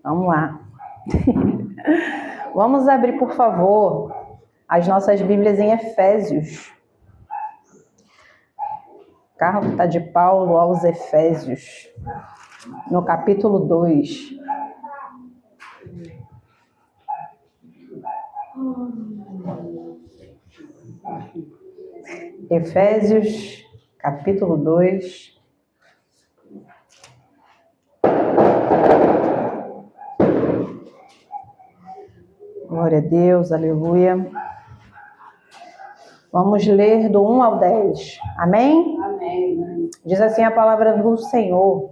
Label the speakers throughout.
Speaker 1: Vamos lá. Vamos abrir, por favor, as nossas Bíblias em Efésios. Carta de Paulo aos Efésios, no capítulo 2. Efésios, capítulo 2. Glória a Deus, aleluia. Vamos ler do 1 ao 10. Amém?
Speaker 2: Amém.
Speaker 1: Diz assim a palavra do Senhor: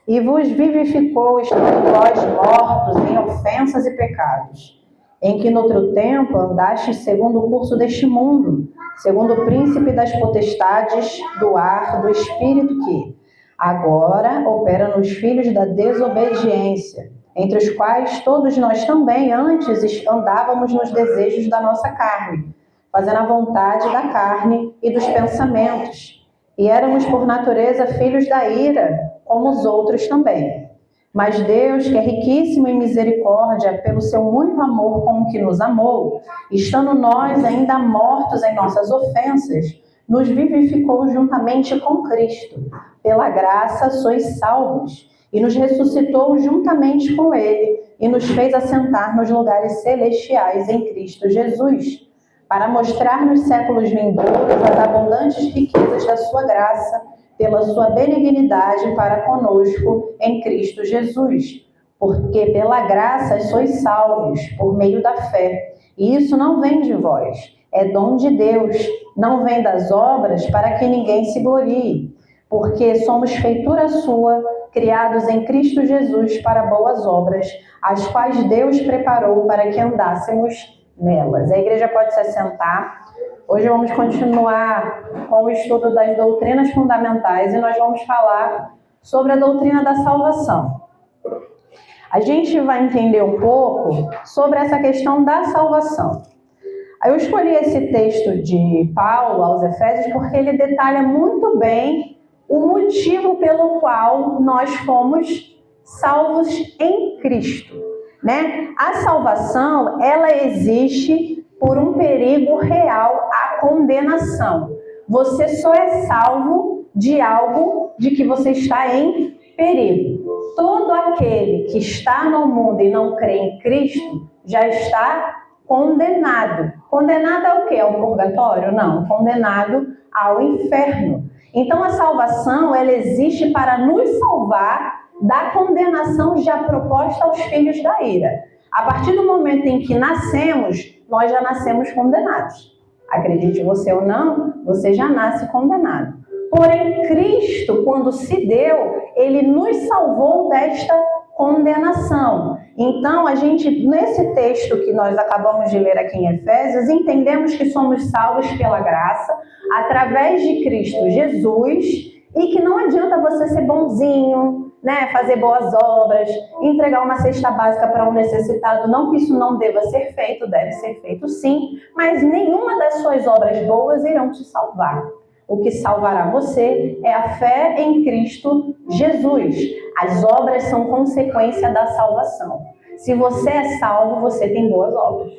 Speaker 1: E vos vivificou, estando vós mortos em ofensas e pecados, em que noutro tempo andastes segundo o curso deste mundo, segundo o príncipe das potestades do ar do espírito que agora opera nos filhos da desobediência, entre os quais todos nós também antes andávamos nos desejos da nossa carne, fazendo a vontade da carne e dos pensamentos. E éramos por natureza filhos da ira, como os outros também. Mas Deus, que é riquíssimo em misericórdia, pelo seu muito amor com o que nos amou, estando nós ainda mortos em nossas ofensas, nos vivificou juntamente com Cristo. Pela graça sois salvos, e nos ressuscitou juntamente com Ele, e nos fez assentar nos lugares celestiais em Cristo Jesus, para mostrar nos séculos vindouros as abundantes riquezas da sua graça, pela sua benignidade para conosco em Cristo Jesus. Porque pela graça sois salvos, por meio da fé. E isso não vem de vós, é dom de Deus, não vem das obras para que ninguém se glorie. Porque somos feitura sua, criados em Cristo Jesus para boas obras, as quais Deus preparou para que andássemos nelas. A igreja pode se assentar. Hoje vamos continuar com o estudo das doutrinas fundamentais e nós vamos falar sobre a doutrina da salvação. A gente vai entender um pouco sobre essa questão da salvação. Eu escolhi esse texto de Paulo aos Efésios porque ele detalha muito bem o motivo pelo qual nós fomos salvos em Cristo, né? A salvação, ela existe por um perigo real, a condenação. Você só é salvo de algo de que você está em perigo. Todo aquele que está no mundo e não crê em Cristo já está condenado. Condenado ao quê? Ao purgatório? Não, condenado ao inferno. Então a salvação, ela existe para nos salvar da condenação já proposta aos filhos da ira. A partir do momento em que nascemos, nós já nascemos condenados. Acredite você ou não, você já nasce condenado. Porém, Cristo, quando se deu, Ele nos salvou desta condenação. Então, a gente, nesse texto que nós acabamos de ler aqui em Efésios, entendemos que somos salvos pela graça, através de Cristo Jesus, e que não adianta você ser bonzinho, né, fazer boas obras, entregar uma cesta básica para um necessitado. Não que isso não deva ser feito, deve ser feito sim, mas nenhuma das suas obras boas irão te salvar. O que salvará você é a fé em Cristo Jesus. As obras são consequência da salvação. Se você é salvo, você tem boas obras.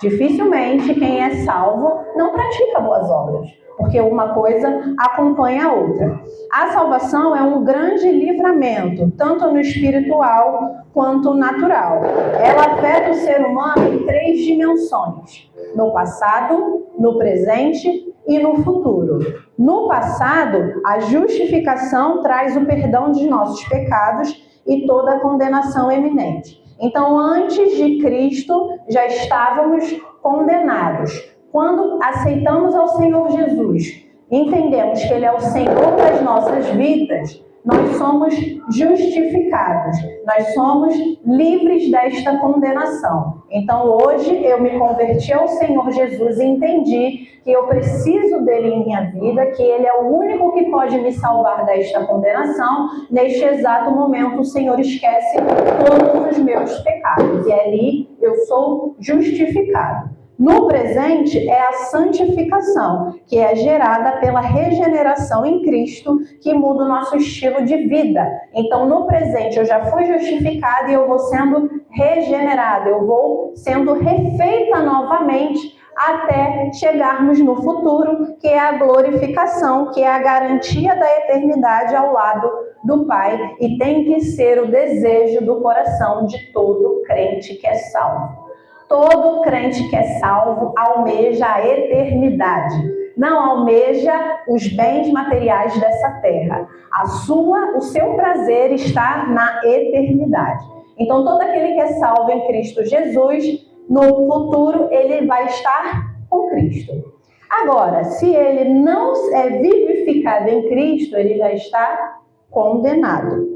Speaker 1: Dificilmente quem é salvo não pratica boas obras, porque uma coisa acompanha a outra. A salvação é um grande livramento, tanto no espiritual quanto no natural. Ela afeta o ser humano em 3 dimensões: no passado, no presente e no futuro. No passado, a justificação traz o perdão de nossos pecados e toda a condenação eminente. Então, antes de Cristo, já estávamos condenados. Quando aceitamos ao Senhor Jesus, entendemos que Ele é o Senhor das nossas vidas, nós somos justificados, nós somos livres desta condenação. Então, hoje, eu me converti ao Senhor Jesus e entendi que eu preciso dele em minha vida, que ele é o único que pode me salvar desta condenação. Neste exato momento, o Senhor esquece todos os meus pecados e ali eu sou justificado. No presente é a santificação, que é gerada pela regeneração em Cristo, que muda o nosso estilo de vida. Então, no presente, eu já fui justificada e eu vou sendo regenerada, eu vou sendo refeita novamente até chegarmos no futuro, que é a glorificação, que é a garantia da eternidade ao lado do Pai, e tem que ser o desejo do coração de todo crente que é salvo. Todo crente que é salvo almeja a eternidade, não almeja os bens materiais dessa terra. O seu prazer está na eternidade. Então, todo aquele que é salvo em Cristo Jesus, no futuro, ele vai estar com Cristo. Agora, se ele não é vivificado em Cristo, ele já está condenado.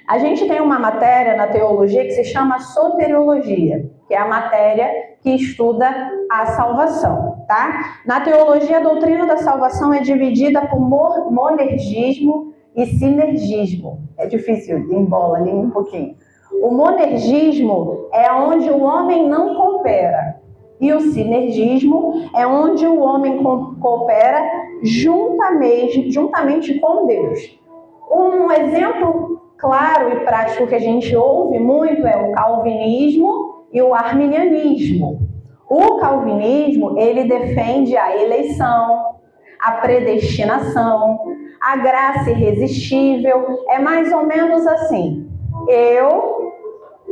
Speaker 1: A gente tem uma matéria na teologia que se chama soteriologia, que é a matéria que estuda a salvação, tá? Na teologia, a doutrina da salvação é dividida por monergismo e sinergismo. É difícil, embola ali um pouquinho. O monergismo é onde o homem não coopera, e o sinergismo é onde o homem coopera juntamente com Deus. Um exemplo claro e prático que a gente ouve muito é o calvinismo e o arminianismo. O calvinismo, ele defende a eleição, a predestinação, a graça irresistível. É mais ou menos assim. Eu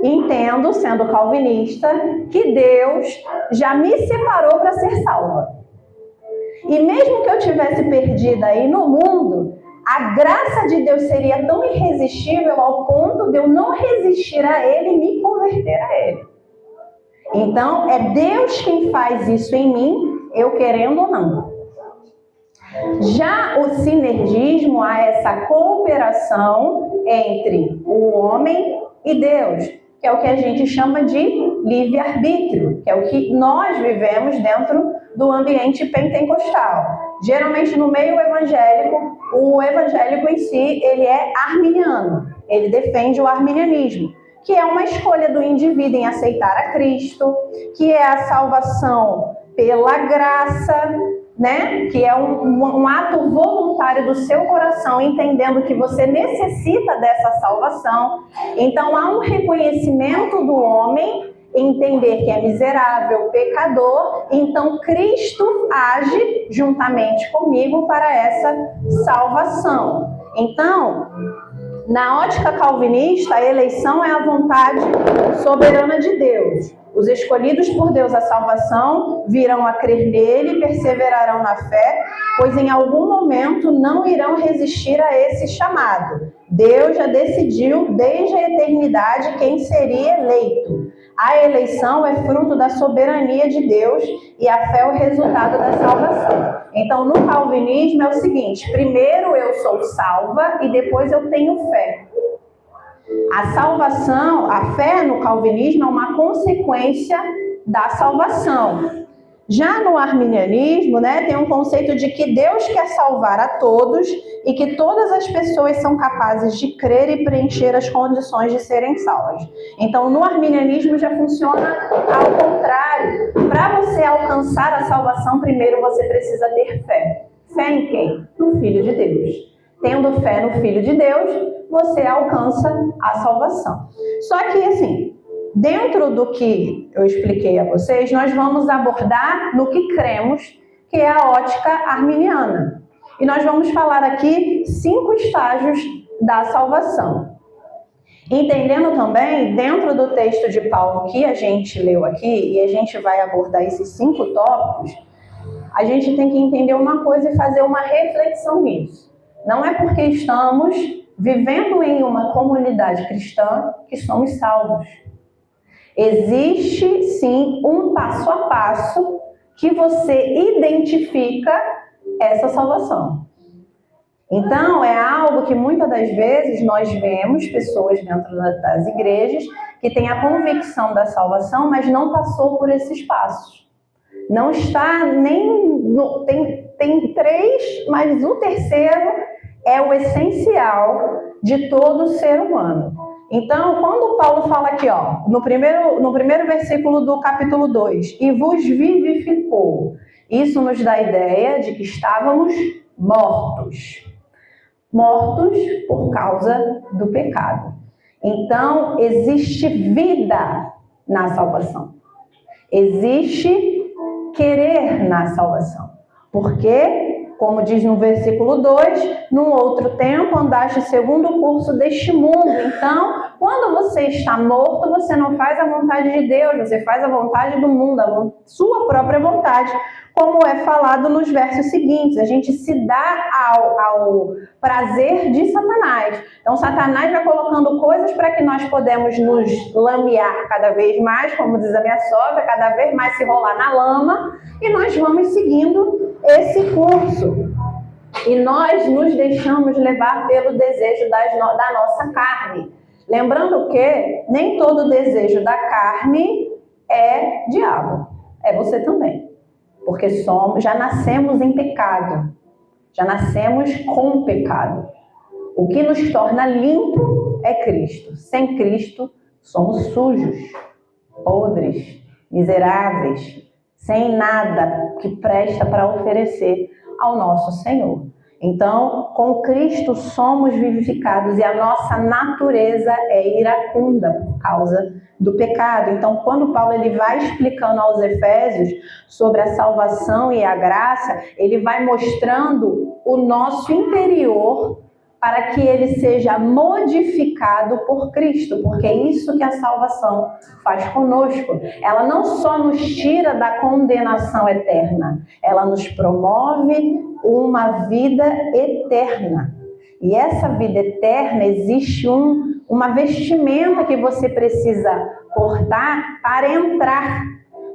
Speaker 1: entendo, sendo calvinista, que Deus já me separou para ser salva. E mesmo que eu tivesse perdida aí no mundo, a graça de Deus seria tão irresistível ao ponto de eu não resistir a Ele e me converter a Ele. Então, é Deus quem faz isso em mim, eu querendo ou não. Já o sinergismo, há essa cooperação entre o homem e Deus, que é o que a gente chama de livre-arbítrio, que é o que nós vivemos dentro do ambiente pentecostal. Geralmente no meio evangélico, o evangélico em si, ele é arminiano, ele defende o arminianismo, que é uma escolha do indivíduo em aceitar a Cristo, que é a salvação pela graça, né? Que é um ato voluntário do seu coração, entendendo que você necessita dessa salvação. Então há um reconhecimento do homem, entender que é miserável, pecador, então Cristo age juntamente comigo para essa salvação. Então, na ótica calvinista, a eleição é a vontade soberana de Deus. Os escolhidos por Deus à salvação virão a crer nele e perseverarão na fé, pois em algum momento não irão resistir a esse chamado. Deus já decidiu desde a eternidade quem seria eleito. A eleição é fruto da soberania de Deus e a fé é o resultado da salvação. Então, no calvinismo é o seguinte: primeiro eu sou salva e depois eu tenho fé. A salvação, a fé no calvinismo é uma consequência da salvação. Já no arminianismo, né, tem um conceito de que Deus quer salvar a todos e que todas as pessoas são capazes de crer e preencher as condições de serem salvas. Então, no arminianismo já funciona ao contrário. Para você alcançar a salvação, primeiro você precisa ter fé. Fé em quem? No Filho de Deus. Tendo fé no Filho de Deus, você alcança a salvação. Só que, assim, dentro do que eu expliquei a vocês, nós vamos abordar no que cremos, que é a ótica arminiana. E nós vamos falar aqui 5 estágios da salvação. Entendendo também, dentro do texto de Paulo que a gente leu aqui, e a gente vai abordar esses 5 tópicos, a gente tem que entender uma coisa e fazer uma reflexão nisso. Não é porque estamos vivendo em uma comunidade cristã que somos salvos. Existe, sim, um passo a passo que você identifica essa salvação. Então, é algo que muitas das vezes nós vemos pessoas dentro das igrejas que têm a convicção da salvação, mas não passou por esses passos. Não está nem... Tem 3, mas o terceiro é o essencial de todo ser humano. Então, quando Paulo fala aqui, ó, no primeiro versículo do capítulo 2, e vos vivificou, isso nos dá a ideia de que estávamos mortos. Mortos por causa do pecado. Então, existe vida na salvação. Existe querer na salvação. Porque, como diz no versículo 2, num outro tempo andaste segundo o curso deste mundo. Então, quando você está morto, você não faz a vontade de Deus, você faz a vontade do mundo, a sua própria vontade, como é falado nos versos seguintes. A gente se dá ao prazer de Satanás. Então, Satanás vai colocando coisas para que nós podemos nos lamear cada vez mais, como diz a minha sogra, cada vez mais se rolar na lama, e nós vamos seguindo esse curso. E nós nos deixamos levar pelo desejo da nossa carne. Lembrando que nem todo desejo da carne é diabo, é você também. Porque já nascemos em pecado, já nascemos com pecado. O que nos torna limpo é Cristo. Sem Cristo, somos sujos, podres, miseráveis, sem nada que presta para oferecer ao nosso Senhor. Então, com Cristo somos vivificados e a nossa natureza é iracunda por causa do pecado. Então, quando Paulo ele vai explicando aos Efésios sobre a salvação e a graça, ele vai mostrando o nosso interior para que ele seja modificado por Cristo, porque é isso que a salvação faz conosco. Ela não só nos tira da condenação eterna, ela nos promove uma vida eterna. E essa vida eterna existe uma vestimenta que você precisa portar para entrar.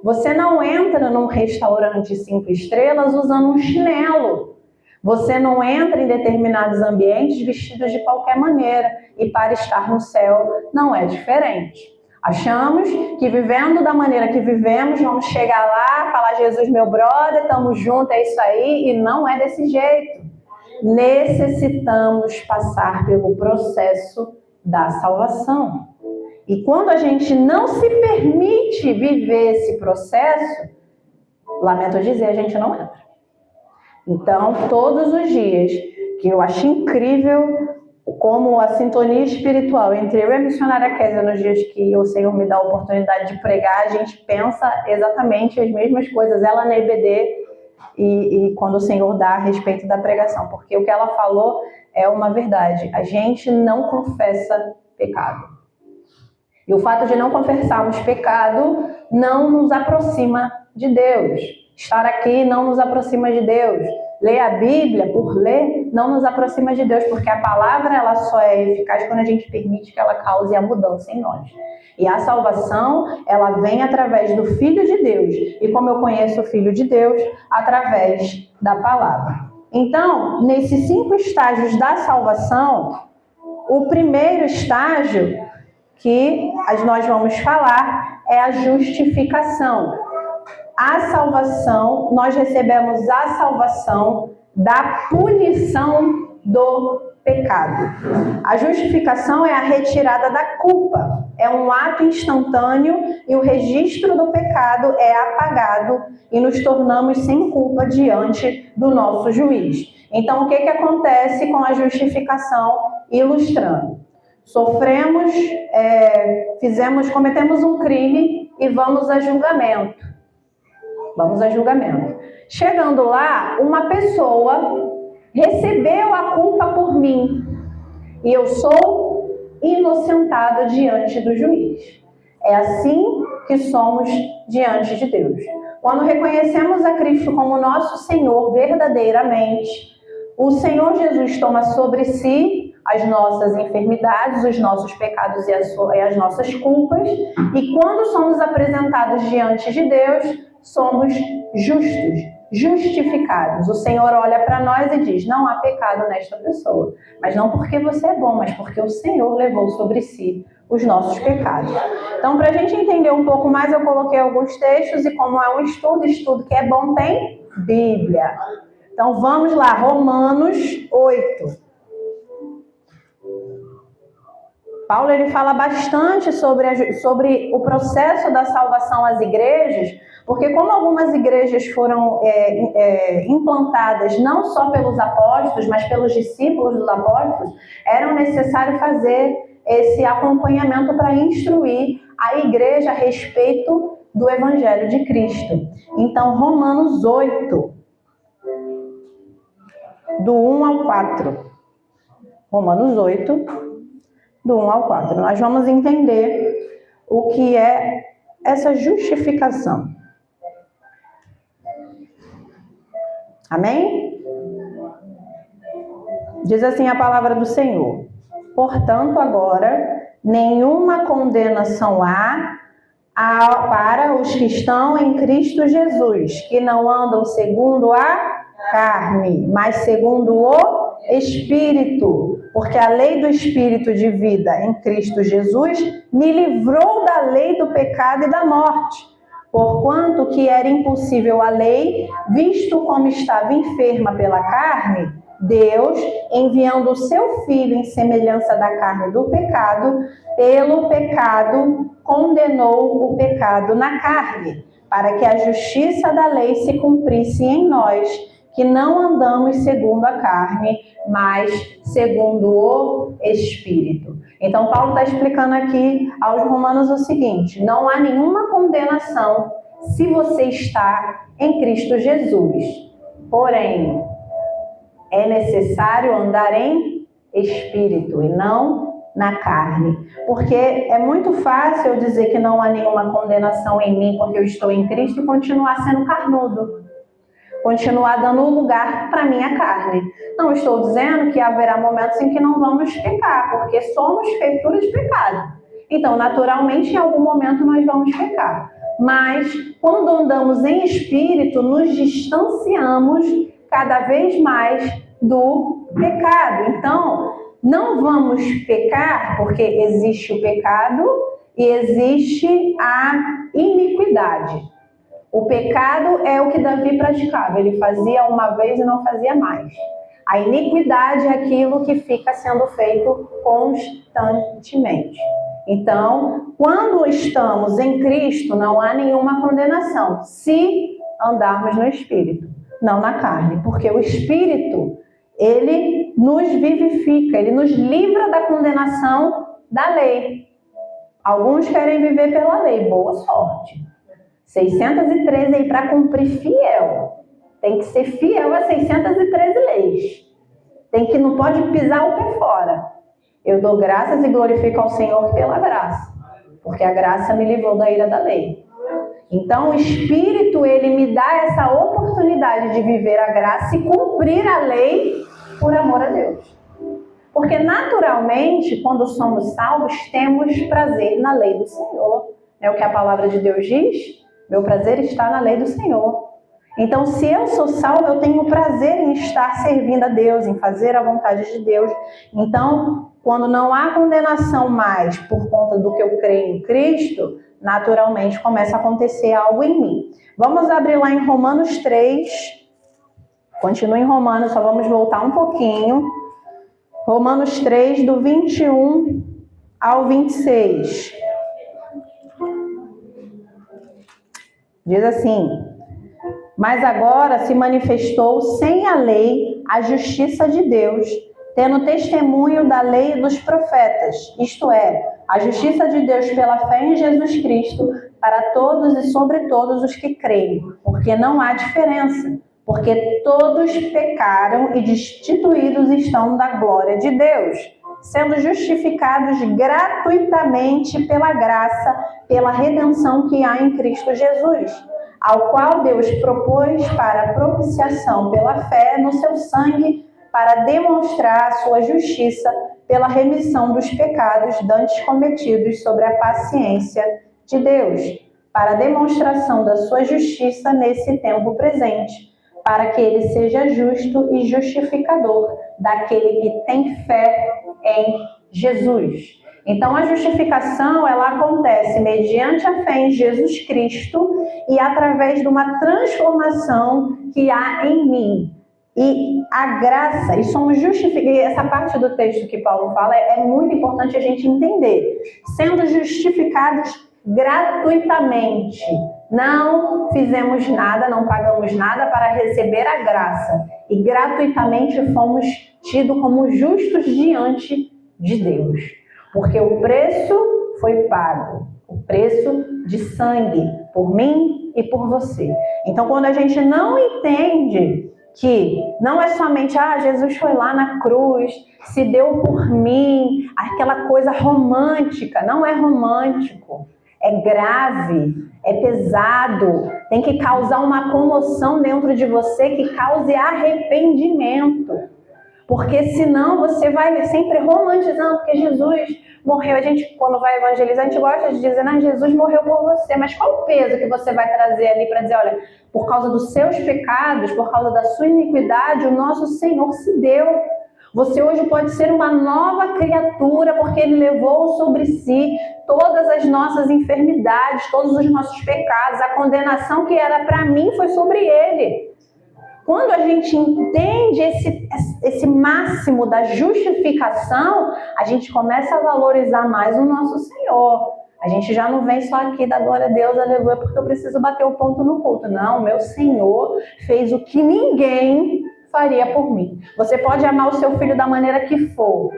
Speaker 1: Você não entra num restaurante 5 estrelas usando um chinelo. Você não entra em determinados ambientes vestidos de qualquer maneira. E para estar no céu não é diferente. Achamos que vivendo da maneira que vivemos, vamos chegar lá, falar Jesus meu brother, estamos juntos, é isso aí, e não é desse jeito. Necessitamos passar pelo processo da salvação. E quando a gente não se permite viver esse processo, lamento dizer, a gente não entra. Então, todos os dias, que eu acho incrível como a sintonia espiritual entre eu e a missionária Kézia nos dias que o Senhor me dá a oportunidade de pregar, a gente pensa exatamente as mesmas coisas, ela na IBD e quando o Senhor dá a respeito da pregação, porque o que ela falou é uma verdade, a gente não confessa pecado. E o fato de não confessarmos pecado não nos aproxima de Deus. Estar aqui não nos aproxima de Deus. Ler a Bíblia, por ler, não nos aproxima de Deus, porque a palavra ela só é eficaz quando a gente permite que ela cause a mudança em nós. E a salvação, ela vem através do Filho de Deus. E como eu conheço o Filho de Deus? Através da palavra. Então, nesses 5 estágios da salvação, o primeiro estágio que nós vamos falar é a justificação. A salvação, nós recebemos a salvação da punição do pecado. A justificação é a retirada da culpa. É um ato instantâneo e o registro do pecado é apagado e nos tornamos sem culpa diante do nosso juiz. Então, o que acontece com a justificação? Ilustrando. Cometemos um crime e vamos a julgamento. Chegando lá, uma pessoa recebeu a culpa por mim e eu sou inocentado diante do juiz. É assim que somos diante de Deus. Quando reconhecemos a Cristo como nosso Senhor verdadeiramente, o Senhor Jesus toma sobre si as nossas enfermidades, os nossos pecados e as nossas culpas, e quando somos apresentados diante de Deus, somos justos, justificados. O Senhor olha para nós e diz, não há pecado nesta pessoa. Mas não porque você é bom, mas porque o Senhor levou sobre si os nossos pecados. Então, para a gente entender um pouco mais, eu coloquei alguns textos e como é um estudo que é bom, tem Bíblia. Então, vamos lá, Romanos 8. Paulo ele fala bastante sobre o processo da salvação às igrejas, porque como algumas igrejas foram implantadas não só pelos apóstolos, mas pelos discípulos dos apóstolos, era necessário fazer esse acompanhamento para instruir a igreja a respeito do Evangelho de Cristo. Então, Romanos 8, do 1 ao 4. Romanos 8, do 1 ao 4. Nós vamos entender o que é essa justificação. Amém? Diz assim a palavra do Senhor: portanto, agora, nenhuma condenação há para os que estão em Cristo Jesus, que não andam segundo a carne, mas segundo o Espírito, porque a lei do Espírito de vida em Cristo Jesus me livrou da lei do pecado e da morte. Porquanto que era impossível a lei, visto como estava enferma pela carne, Deus, enviando o seu Filho em semelhança da carne do pecado, pelo pecado condenou o pecado na carne, para que a justiça da lei se cumprisse em nós, que não andamos segundo a carne, mas segundo o Espírito. Então, Paulo está explicando aqui aos romanos o seguinte: não há nenhuma condenação se você está em Cristo Jesus. Porém, é necessário andar em Espírito e não na carne. Porque é muito fácil eu dizer que não há nenhuma condenação em mim porque eu estou em Cristo e continuar sendo carnudo. Continuar dando lugar para a minha carne. Não estou dizendo que haverá momentos em que não vamos pecar, porque somos feitura de pecado. Então, naturalmente, em algum momento nós vamos pecar. Mas, quando andamos em espírito, nos distanciamos cada vez mais do pecado. Então, não vamos pecar, porque existe o pecado e existe a iniquidade. O pecado é o que Davi praticava, ele fazia uma vez e não fazia mais. A iniquidade é aquilo que fica sendo feito constantemente. Então, quando estamos em Cristo, não há nenhuma condenação, se andarmos no Espírito, não na carne, porque o Espírito, ele nos vivifica, ele nos livra da condenação da lei. Alguns querem viver pela lei, boa sorte. 613 aí para cumprir fiel. Tem que ser fiel a 613 leis. Não pode pisar o pé fora. Eu dou graças e glorifico ao Senhor pela graça, porque a graça me livrou da ira da lei. Então o Espírito, ele me dá essa oportunidade de viver a graça e cumprir a lei por amor a Deus. Porque naturalmente, quando somos salvos, temos prazer na lei do Senhor. É o que a palavra de Deus diz. Meu prazer está na lei do Senhor. Então, se eu sou salvo, eu tenho prazer em estar servindo a Deus, em fazer a vontade de Deus. Então, quando não há condenação mais por conta do que eu creio em Cristo, naturalmente começa a acontecer algo em mim. Vamos abrir lá em Romanos 3. Continua em Romanos, só vamos voltar um pouquinho. Romanos 3, do 21 ao 26. Diz assim: mas agora se manifestou sem a lei a justiça de Deus, tendo testemunho da lei e dos profetas, isto é, a justiça de Deus pela fé em Jesus Cristo, para todos e sobre todos os que creem, porque não há diferença, porque todos pecaram e destituídos estão da glória de Deus, sendo justificados gratuitamente pela graça, pela redenção que há em Cristo Jesus, ao qual Deus propôs para propiciação pela fé no seu sangue, para demonstrar a sua justiça pela remissão dos pecados dantes cometidos sobre a paciência de Deus, para a demonstração da sua justiça nesse tempo presente, para que ele seja justo e justificador daquele que tem fé em Jesus. Então, a justificação, ela acontece mediante a fé em Jesus Cristo e através de uma transformação que há em mim. E a graça, e somos justificados, essa parte do texto que Paulo fala é muito importante a gente entender. Sendo justificados gratuitamente. Não fizemos nada, não pagamos nada para receber a graça. E gratuitamente fomos tidos como justos diante de Deus. Porque o preço foi pago. O preço de sangue por mim e por você. Então, quando a gente não entende que não é somente, Jesus foi lá na cruz, se deu por mim, aquela coisa romântica, não é romântico, é grave, é pesado, tem que causar uma comoção dentro de você que cause arrependimento, porque senão você vai sempre romantizando, porque Jesus morreu. A gente, quando vai evangelizar, a gente gosta de dizer, Jesus morreu por você, mas qual o peso que você vai trazer ali para dizer, olha, por causa dos seus pecados, por causa da sua iniquidade, o nosso Senhor se deu. Você hoje pode ser uma nova criatura, porque Ele levou sobre si todas as nossas enfermidades, todos os nossos pecados, a condenação que era para mim foi sobre Ele. Quando a gente entende esse máximo da justificação, a gente começa a valorizar mais o nosso Senhor. A gente já não vem só aqui da glória a Deus, aleluia, porque eu preciso bater o ponto no culto. Não, meu Senhor fez o que ninguém faria por mim. Você pode amar o seu filho da maneira que for.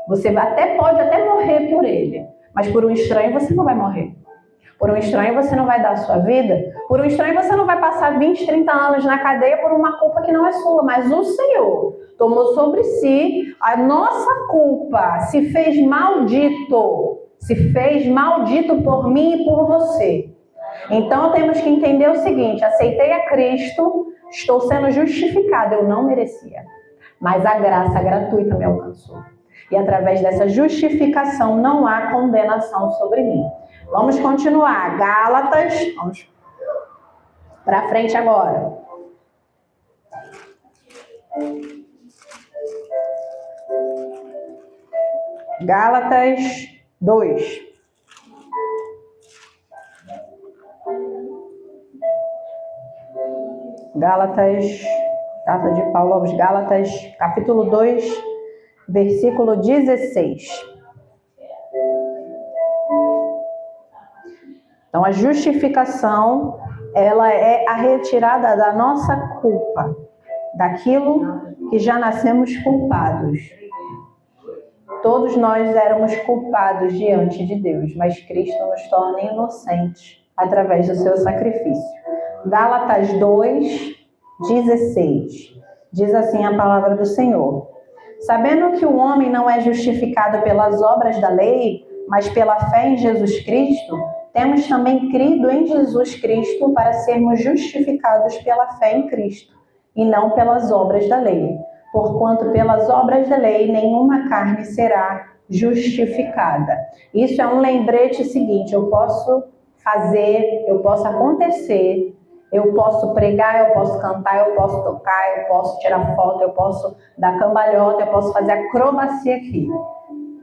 Speaker 1: Você pode até morrer por ele, mas por um estranho você não vai morrer. Por um estranho você não vai dar a sua vida. Por um estranho você não vai passar 20, 30 anos na cadeia por uma culpa que não é sua. Mas o Senhor tomou sobre si a nossa culpa. Se fez maldito. Se fez maldito por mim e por você. Então temos que entender o seguinte. Aceitei a Cristo. Estou sendo justificado. Eu não merecia. Mas a graça gratuita me alcançou. E através dessa justificação não há condenação sobre mim. Vamos continuar. Gálatas. Vamos para frente agora. Gálatas 2. Gálatas, carta de Paulo aos Gálatas, capítulo 2, versículo 16. Então, a justificação, ela é a retirada da nossa culpa, daquilo que já nascemos culpados. Todos nós éramos culpados diante de Deus, mas Cristo nos torna inocentes através do seu sacrifício. Gálatas 2, 16. Diz assim a palavra do Senhor. Sabendo que o homem não é justificado pelas obras da lei, mas pela fé em Jesus Cristo, temos também crido em Jesus Cristo para sermos justificados pela fé em Cristo, e não pelas obras da lei. Porquanto pelas obras da lei nenhuma carne será justificada. Isso é um lembrete seguinte, eu posso fazer, eu posso acontecer, eu posso pregar, eu posso cantar, eu posso tocar, eu posso tirar foto, eu posso dar cambalhota, eu posso fazer acrobacia aqui.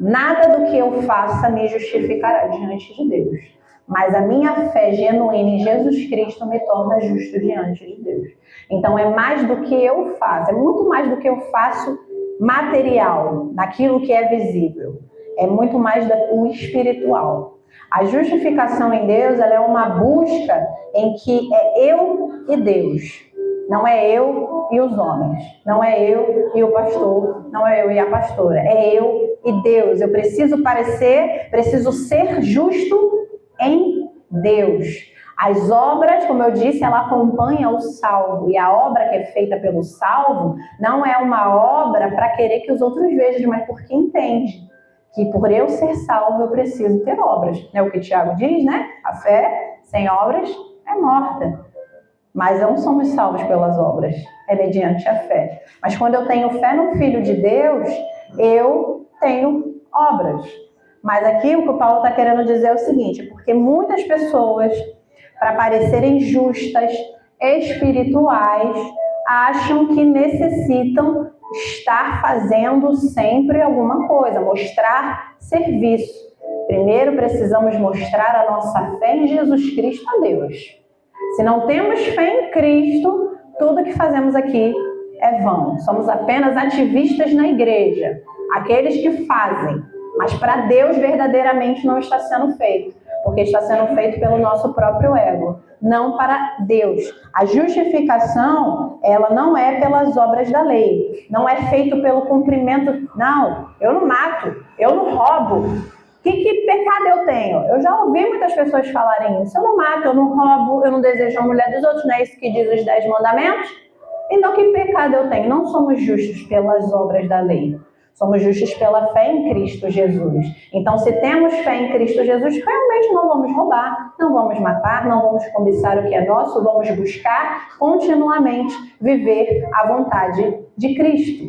Speaker 1: Nada do que eu faça me justificará diante de Deus. Mas a minha fé genuína em Jesus Cristo me torna justo diante de Deus. Então é mais do que eu faço, é muito mais do que eu faço material, naquilo que é visível. É muito mais do espiritual. A justificação em Deus, ela é uma busca em que é eu e Deus. Não é eu e os homens. Não é eu e o pastor. Não é eu e a pastora. É eu e Deus. Eu preciso ser justo em Deus. As obras, como eu disse, ela acompanha o salvo. E a obra que é feita pelo salvo não é uma obra para querer que os outros vejam, mas porque entende que por eu ser salvo eu preciso ter obras. É o que Tiago diz, né? A fé sem obras é morta. Mas não somos salvos pelas obras, é mediante a fé. Mas quando eu tenho fé no Filho de Deus, eu tenho obras. Mas aqui o que o Paulo está querendo dizer é o seguinte, porque muitas pessoas, para parecerem justas, espirituais, acham que necessitam estar fazendo sempre alguma coisa, mostrar serviço. Primeiro precisamos mostrar a nossa fé em Jesus Cristo a Deus. Se não temos fé em Cristo, tudo que fazemos aqui é vão. Somos apenas ativistas na igreja, aqueles que fazem, mas para Deus verdadeiramente não está sendo feito, porque está sendo feito pelo nosso próprio ego, não para Deus. A justificação, ela não é pelas obras da lei, não é feito pelo cumprimento. Não, eu não mato, eu não roubo. Que pecado eu tenho? Eu já ouvi muitas pessoas falarem isso. Eu não mato, eu não roubo, eu não desejo a mulher dos outros, não é isso que diz os 10 mandamentos? Então, que pecado eu tenho? Não somos justos pelas obras da lei. Somos justos pela fé em Cristo Jesus. Então, se temos fé em Cristo Jesus, realmente não vamos roubar, não vamos matar, não vamos cobiçar o que é nosso, vamos buscar continuamente viver a vontade de Cristo.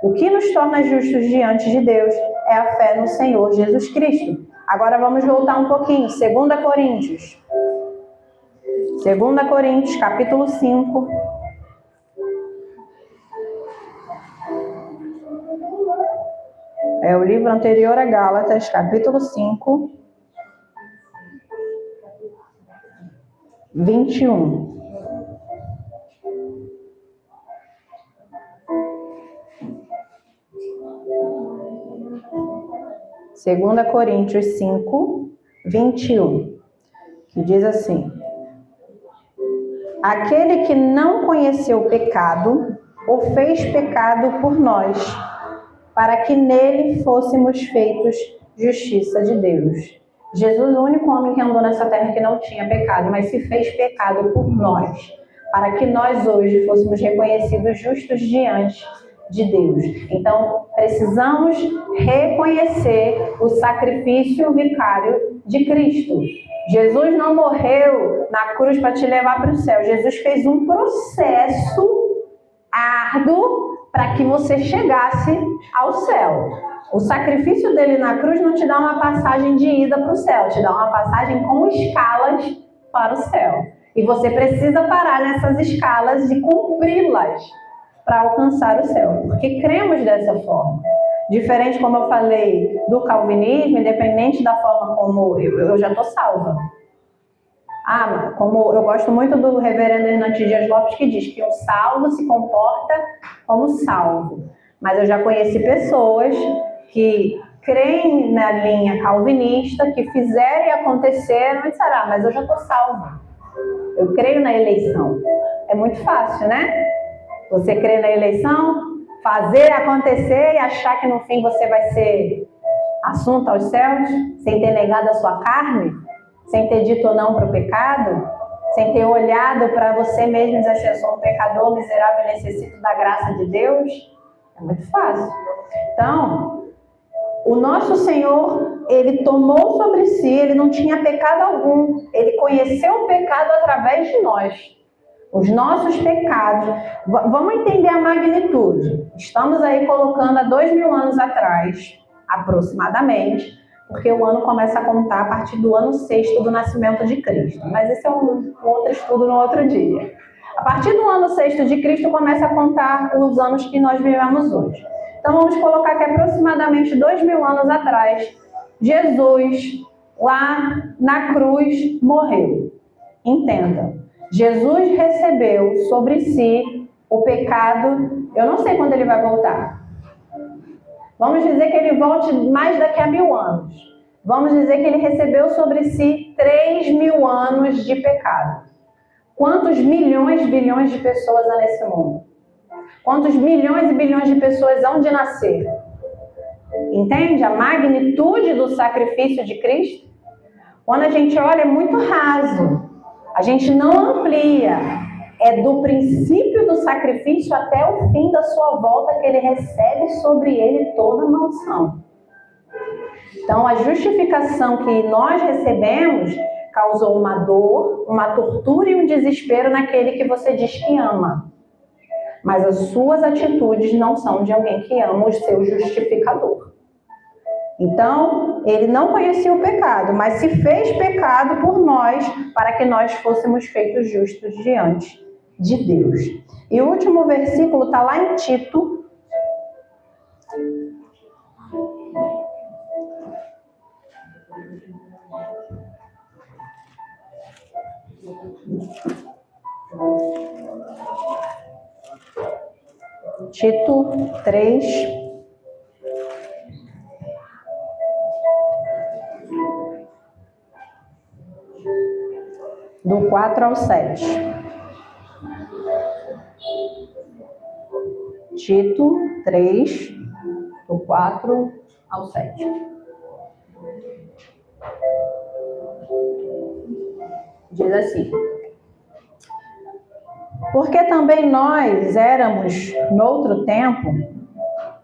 Speaker 1: O que nos torna justos diante de Deus é a fé no Senhor Jesus Cristo. Agora vamos voltar um pouquinho. 2 Coríntios. 2 Coríntios, capítulo 5. É o livro anterior a Gálatas, capítulo 5, 21. Segunda Coríntios 5, 21, que diz assim: aquele que não conheceu o pecado, o fez pecado por nós, para que nele fôssemos feitos justiça de Deus. Jesus, o único homem que andou nessa terra que não tinha pecado, mas se fez pecado por nós, para que nós hoje fôssemos reconhecidos justos diante de Deus. Então, precisamos reconhecer o sacrifício vicário de Cristo. Jesus não morreu na cruz para te levar para o céu. Jesus fez um processo árduo para que você chegasse ao céu. O sacrifício dele na cruz não te dá uma passagem de ida para o céu, te dá uma passagem com escalas para o céu. E você precisa parar nessas escalas e cumpri-las para alcançar o céu, porque cremos dessa forma. Diferente, como eu falei, do calvinismo, independente da forma como eu já estou salva. Como eu gosto muito do reverendo Hernandes Dias Lopes, que diz que o salvo se comporta como salvo. Mas eu já conheci pessoas que creem na linha calvinista, que fizeram e aconteceram, e disseram, mas eu já estou salvo. Eu creio na eleição. É muito fácil, né? Você crê na eleição, fazer acontecer e achar que no fim você vai ser assunto aos céus, sem ter negado a sua carne, sem ter dito não para o pecado, sem ter olhado para você mesmo e dizer assim, eu sou um pecador miserável e necessito da graça de Deus. É muito fácil. Então, o nosso Senhor, ele tomou sobre si, ele não tinha pecado algum, ele conheceu o pecado através de nós. Os nossos pecados, vamos entender a magnitude. Estamos aí colocando há 2000 anos atrás, aproximadamente, porque o ano começa a contar a partir do ano 6º do nascimento de Cristo. Mas esse é um outro estudo no outro dia. A partir do ano 6º de Cristo começa a contar os anos que nós vivemos hoje. Então vamos colocar que aproximadamente 2000 anos atrás, Jesus, lá na cruz, morreu. Entenda. Jesus recebeu sobre si o pecado, eu não sei quando ele vai voltar. Vamos dizer que ele volte mais daqui a 1000 anos. Vamos dizer que ele recebeu sobre si 3000 anos de pecado. Quantos milhões, bilhões de pessoas há nesse mundo? Quantos milhões e bilhões de pessoas hão de nascer? Entende a magnitude do sacrifício de Cristo? Quando a gente olha, é muito raso. A gente não amplia, é do princípio do sacrifício até o fim da sua volta que ele recebe sobre ele toda a maldição. Então, a justificação que nós recebemos causou uma dor, uma tortura e um desespero naquele que você diz que ama. Mas as suas atitudes não são de alguém que ama o seu justificador. Então, ele não conhecia o pecado, mas se fez pecado por nós, para que nós fôssemos feitos justos diante de Deus. E o último versículo está lá em Tito. Tito 3, do 4 ao 7. Tito 3, do 4 ao 7. Diz assim: porque também nós éramos, noutro tempo,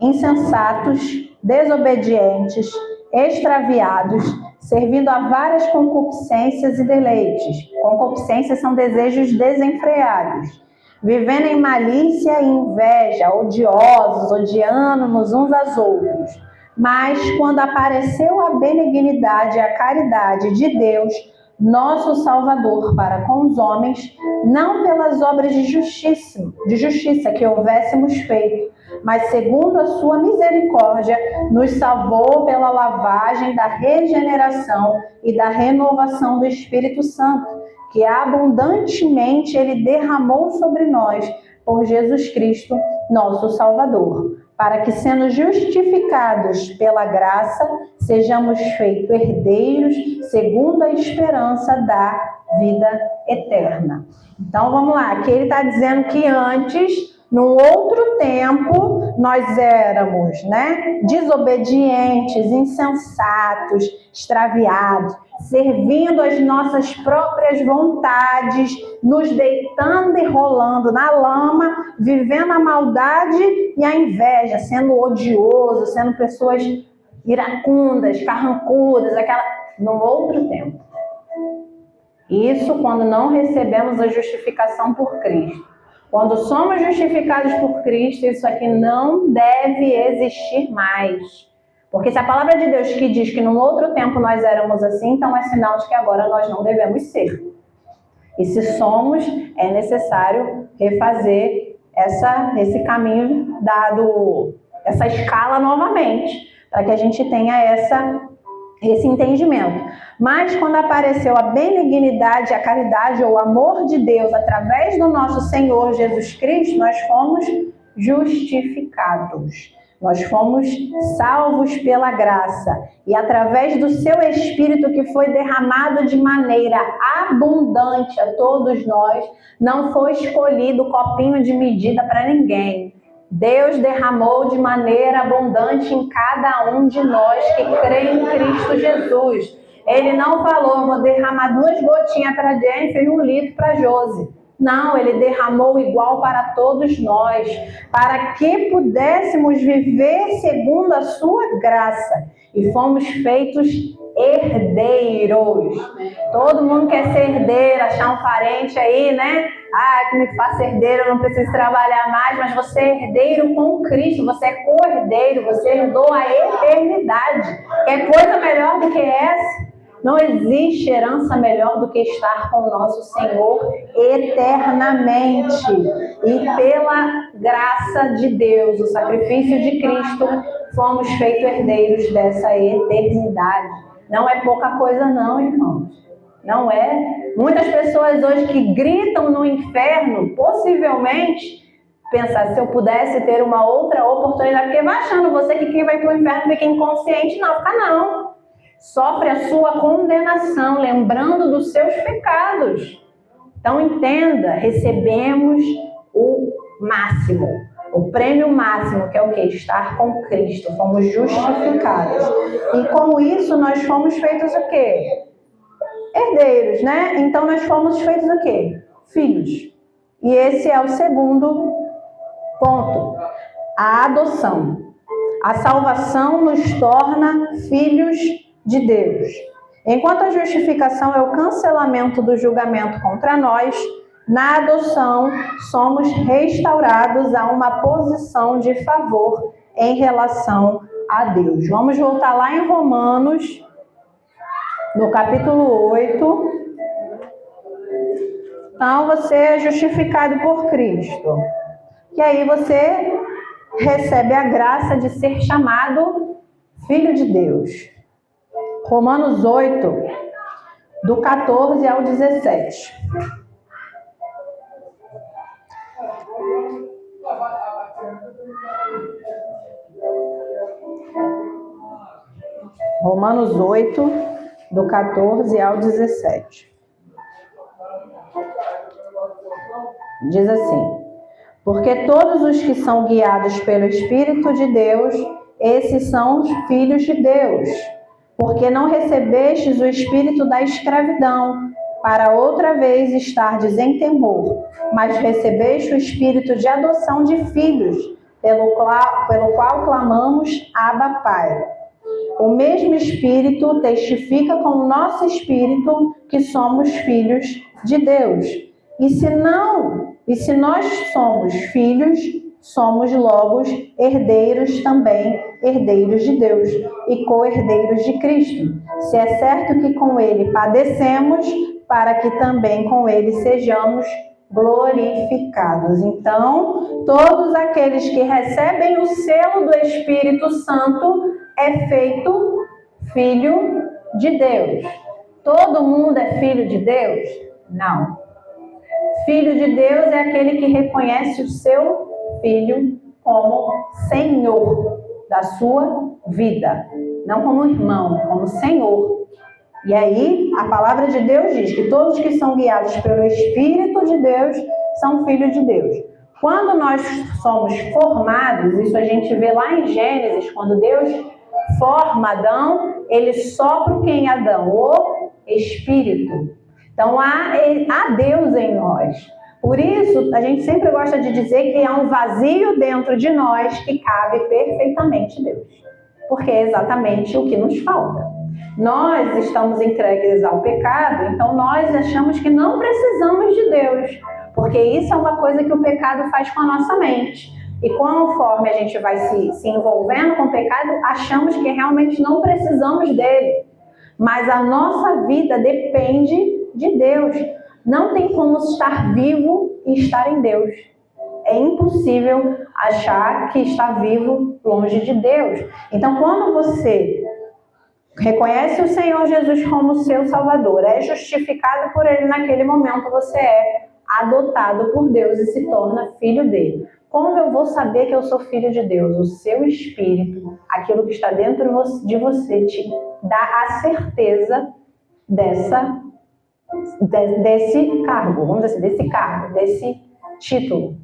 Speaker 1: insensatos, desobedientes, extraviados, servindo a várias concupiscências e deleites. Concupiscências são desejos desenfreados. Vivendo em malícia e inveja, odiosos, odiando-nos uns aos outros. Mas quando apareceu a benignidade e a caridade de Deus, nosso Salvador, para com os homens, não pelas obras de justiça que houvéssemos feito, mas segundo a sua misericórdia, nos salvou pela lavagem da regeneração e da renovação do Espírito Santo, que abundantemente Ele derramou sobre nós por Jesus Cristo, nosso Salvador, para que, sendo justificados pela graça, sejamos feitos herdeiros segundo a esperança da vida eterna. Então, vamos lá. Aqui ele está dizendo que antes, num outro tempo, nós éramos, desobedientes, insensatos, extraviados, servindo as nossas próprias vontades, nos deitando e rolando na lama, vivendo a maldade e a inveja, sendo odioso, sendo pessoas iracundas, carrancudas, num outro tempo. Isso quando não recebemos a justificação por Cristo. Quando somos justificados por Cristo, isso aqui não deve existir mais. Porque se a palavra de Deus que diz que num outro tempo nós éramos assim, então é sinal de que agora nós não devemos ser. E se somos, é necessário refazer esse caminho essa escala novamente, para que a gente tenha esse entendimento. Mas quando apareceu a benignidade, a caridade ou o amor de Deus através do nosso Senhor Jesus Cristo, nós fomos justificados. Nós fomos salvos pela graça e através do seu Espírito que foi derramado de maneira abundante a todos nós, não foi escolhido copinho de medida para ninguém. Deus derramou de maneira abundante em cada um de nós que crê em Cristo Jesus. Ele não falou, vou derramar 2 gotinhas para Jennifer e 1 litro para Josi. Não, ele derramou igual para todos nós, para que pudéssemos viver segundo a sua graça. E fomos feitos herdeiros. Todo mundo quer ser herdeiro, achar um parente aí, que me faça herdeiro, eu não preciso trabalhar mais, mas você é herdeiro com Cristo, você é co-herdeiro, você herdou a eternidade. Quer coisa melhor do que essa? Não existe herança melhor do que estar com o nosso Senhor eternamente. E pela graça de Deus, o sacrifício de Cristo, fomos feitos herdeiros dessa eternidade. Não é pouca coisa não, irmãos. Não é. Muitas pessoas hoje que gritam no inferno, possivelmente, pensar, se eu pudesse ter uma outra oportunidade, porque vai achando você que quem vai para o inferno fica inconsciente. Não, fica não. Sofre a sua condenação, lembrando dos seus pecados. Então entenda, recebemos o máximo, o prêmio máximo, que é o quê? Estar com Cristo, fomos justificados. E com isso nós fomos feitos o quê? Herdeiros, Então nós fomos feitos o quê? Filhos. E esse é o segundo ponto, a adoção. A salvação nos torna filhos de Deus. Enquanto a justificação é o cancelamento do julgamento contra nós, na adoção somos restaurados a uma posição de favor em relação a Deus. Vamos voltar lá em Romanos, no capítulo 8. Então, você é justificado por Cristo. E aí você recebe a graça de ser chamado filho de Deus. Romanos 8, do 14 ao 17. Romanos 8, do 14 ao 17. Diz assim: porque todos os que são guiados pelo Espírito de Deus, esses são os filhos de Deus. Porque não recebestes o espírito da escravidão, para outra vez estardes em temor, mas recebeste o espírito de adoção de filhos, pelo qual clamamos, Abba, Pai. O mesmo Espírito testifica com o nosso espírito que somos filhos de Deus. E se nós somos filhos, somos logo herdeiros também, herdeiros de Deus e co-herdeiros de Cristo. Se é certo que com Ele padecemos, para que também com Ele sejamos glorificados. Então, todos aqueles que recebem o selo do Espírito Santo é feito filho de Deus. Todo mundo é filho de Deus? Não. Filho de Deus é aquele que reconhece o seu filho como Senhor da sua vida. Não como irmão, como Senhor. E aí, a palavra de Deus diz que todos que são guiados pelo Espírito de Deus são filhos de Deus. Quando nós somos formados, isso a gente vê lá em Gênesis, quando Deus forma Adão, ele sopra o que em Adão? O Espírito. Então, há Deus em nós. Por isso, a gente sempre gosta de dizer que há um vazio dentro de nós que cabe perfeitamente Deus. Porque é exatamente o que nos falta. Nós estamos entregues ao pecado, então nós achamos que não precisamos de Deus. Porque isso é uma coisa que o pecado faz com a nossa mente. E conforme a gente vai se envolvendo com o pecado, achamos que realmente não precisamos dele. Mas a nossa vida depende de Deus. Não tem como estar vivo e estar em Deus. É impossível achar que está vivo longe de Deus. Então, quando você reconhece o Senhor Jesus como seu Salvador, é justificado por Ele naquele momento, você é adotado por Deus e se torna filho dele. Como eu vou saber que eu sou filho de Deus? O seu Espírito, aquilo que está dentro de você, te dá a certeza desse cargo, vamos dizer assim, desse título.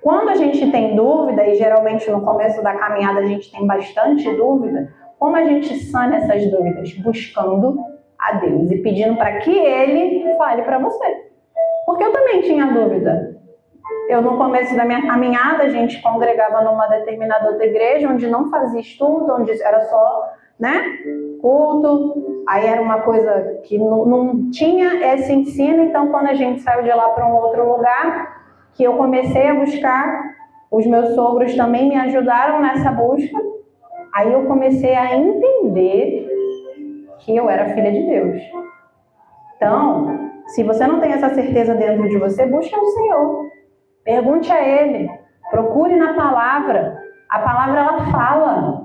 Speaker 1: Quando a gente tem dúvida, e geralmente no começo da caminhada a gente tem bastante dúvida, como a gente sana essas dúvidas? Buscando a Deus e pedindo para que Ele fale para você. Porque eu também tinha dúvida. No começo da minha caminhada, a gente congregava numa determinada outra igreja, onde não fazia estudo, onde era só, culto. Aí era uma coisa que não tinha esse ensino. Então, quando a gente saiu de lá para um outro lugar, que eu comecei a buscar, os meus sogros também me ajudaram nessa busca. Aí eu comecei a entender que eu era filha de Deus. Então, se você não tem essa certeza dentro de você, busque o Senhor. Pergunte a Ele. Procure na palavra. A palavra, ela fala.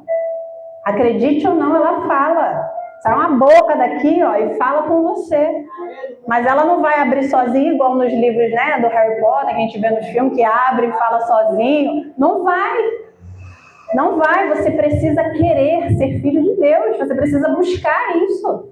Speaker 1: Acredite ou não, ela fala. Sai uma boca daqui, e fala com você. Mas ela não vai abrir sozinha, igual nos livros, do Harry Potter, que a gente vê nos filmes, que abre e fala sozinho. Não vai. Não vai. Você precisa querer ser filho de Deus. Você precisa buscar isso.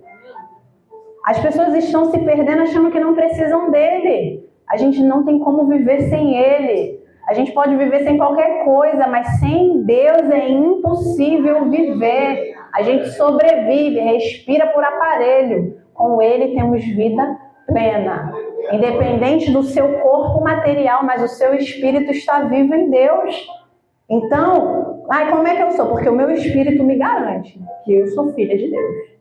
Speaker 1: As pessoas estão se perdendo achando que não precisam dele. A gente não tem como viver sem ele. A gente pode viver sem qualquer coisa, mas sem Deus é impossível viver. A gente sobrevive, respira por aparelho. Com ele temos vida plena. Independente do seu corpo material, mas o seu espírito está vivo em Deus. Então, como é que eu sou? Porque o meu espírito me garante que eu sou filha de Deus.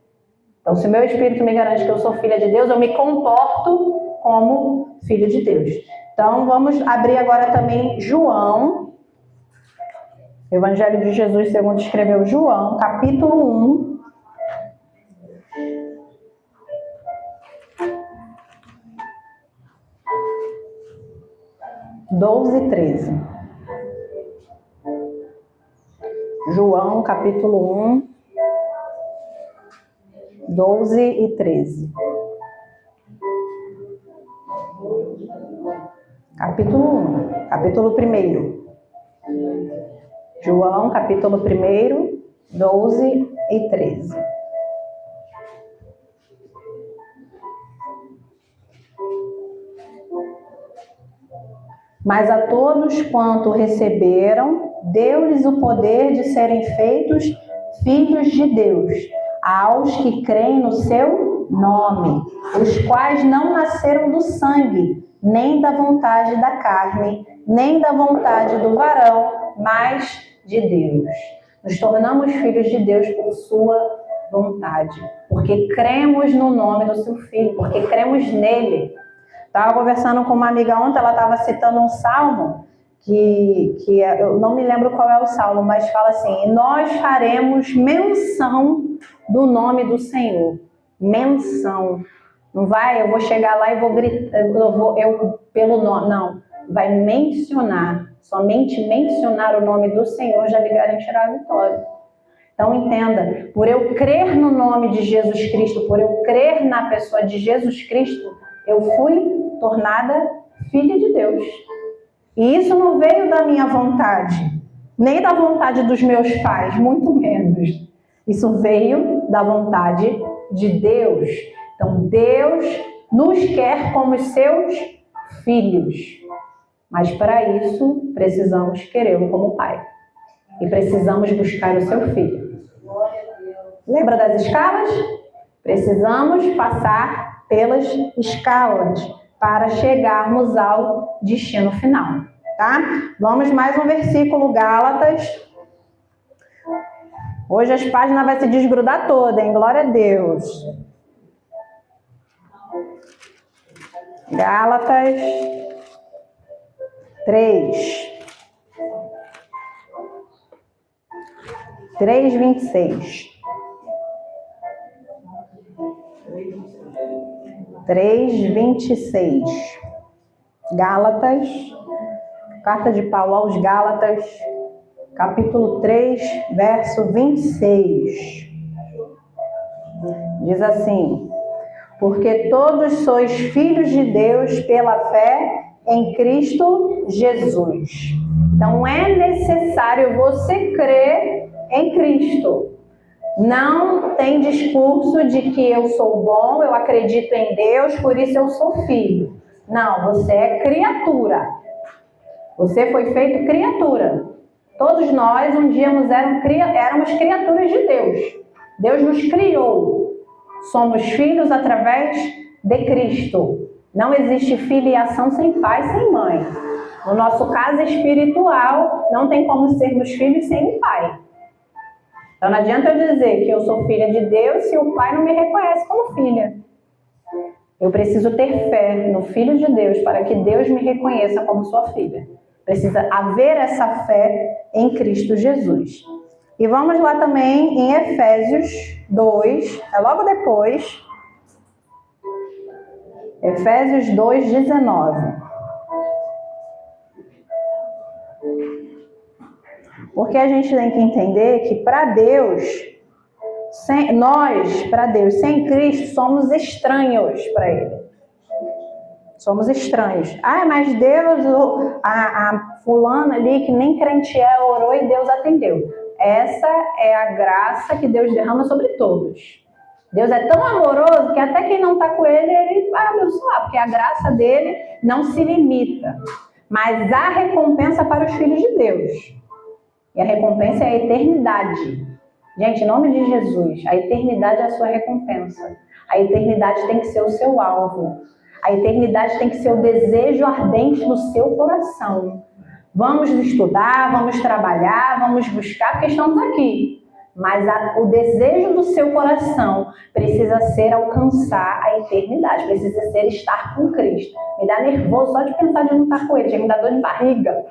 Speaker 1: Então, se o meu espírito me garante que eu sou filha de Deus, eu me comporto como filho de Deus. Então, vamos abrir agora também João, Evangelho de Jesus segundo escreveu João, capítulo 1. (12 e 13). João, capítulo 1, 12 e 13. Capítulo 1, capítulo 1. João, capítulo 1, 12 e 13. Mas a todos quanto receberam, deu-lhes o poder de serem feitos filhos de Deus, aos que creem no seu nome, os quais não nasceram do sangue, nem da vontade da carne, nem da vontade do varão, mas de Deus. Nos tornamos filhos de Deus por sua vontade, porque cremos no nome do seu Filho, porque cremos nele. Estava conversando com uma amiga ontem, ela estava citando um salmo, eu não me lembro qual é o salmo, mas fala assim: nós faremos menção do nome do Senhor. Menção. Não vai, eu vou chegar lá e vou gritar, pelo nome, não. Vai mencionar, somente mencionar o nome do Senhor já lhe garantirá a vitória. Então entenda, por eu crer no nome de Jesus Cristo, por eu crer na pessoa de Jesus Cristo, eu fui tornada filha de Deus. E isso não veio da minha vontade, nem da vontade dos meus pais, muito menos. Isso veio da vontade de Deus. Então Deus nos quer como seus filhos. Mas para isso precisamos querê-lo como Pai. E precisamos buscar o seu Filho. Lembra das escalas? Precisamos passar pelas escalas para chegarmos ao destino final, tá? Vamos mais um versículo, Gálatas. Hoje as páginas vai se desgrudar toda, hein? Glória a Deus. Gálatas 3:26. 3:26. Gálatas, carta de Paulo aos Gálatas, capítulo 3, verso 26. Diz assim: porque todos sois filhos de Deus pela fé em Cristo Jesus. Então é necessário você crer em Cristo. Não tem discurso de que eu sou bom, eu acredito em Deus, por isso eu sou filho. Não, você é criatura. Você foi feito criatura. Todos nós um dia éramos criaturas de Deus. Deus nos criou. Somos filhos através de Cristo. Não existe filiação sem pai, sem mãe. No nosso caso espiritual, não tem como sermos filhos sem um pai. Então não adianta eu dizer que eu sou filha de Deus se o pai não me reconhece como filha. Eu preciso ter fé no Filho de Deus para que Deus me reconheça como sua filha. Precisa haver essa fé em Cristo Jesus. E vamos lá também em Efésios 2, é logo depois. Efésios 2:19. Porque a gente tem que entender que para Deus, sem Cristo, somos estranhos para Ele. Somos estranhos. Ah, mas Deus, a fulana ali que nem crente é, orou e Deus atendeu. Essa é a graça que Deus derrama sobre todos. Deus é tão amoroso que até quem não está com Ele vai abençoar, porque a graça dele não se limita. Mas há recompensa para os filhos de Deus. E a recompensa é a eternidade. Gente, em nome de Jesus, a eternidade é a sua recompensa. A eternidade tem que ser o seu alvo. A eternidade tem que ser o desejo ardente do seu coração. Vamos estudar, vamos trabalhar, vamos buscar, porque estamos aqui. Mas o desejo do seu coração precisa ser alcançar a eternidade, precisa ser estar com Cristo. Me dá nervoso só de pensar de não estar com Ele, já me dá dor de barriga.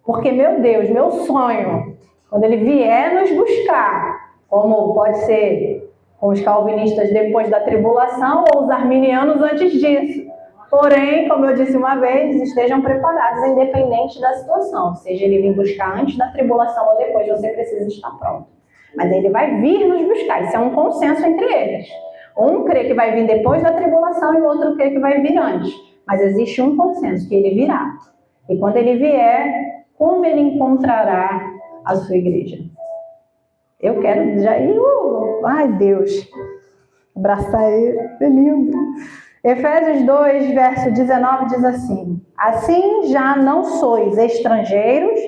Speaker 1: Porque, meu Deus, meu sonho, quando Ele vier nos buscar, como pode ser com os calvinistas depois da tribulação ou os arminianos antes disso. Porém, como eu disse uma vez, estejam preparados, independente da situação. Seja Ele vir buscar antes da tribulação ou depois, você precisa estar pronto. Mas Ele vai vir nos buscar, isso é um consenso entre eles. Um crê que vai vir depois da tribulação e o outro crê que vai vir antes. Mas existe um consenso, que Ele virá. E quando Ele vier, como Ele encontrará a sua igreja? Eu quero já ir, Ai, Deus. Abraçar ele, é lindo. Efésios 2, verso 19 diz assim: assim já não sois estrangeiros,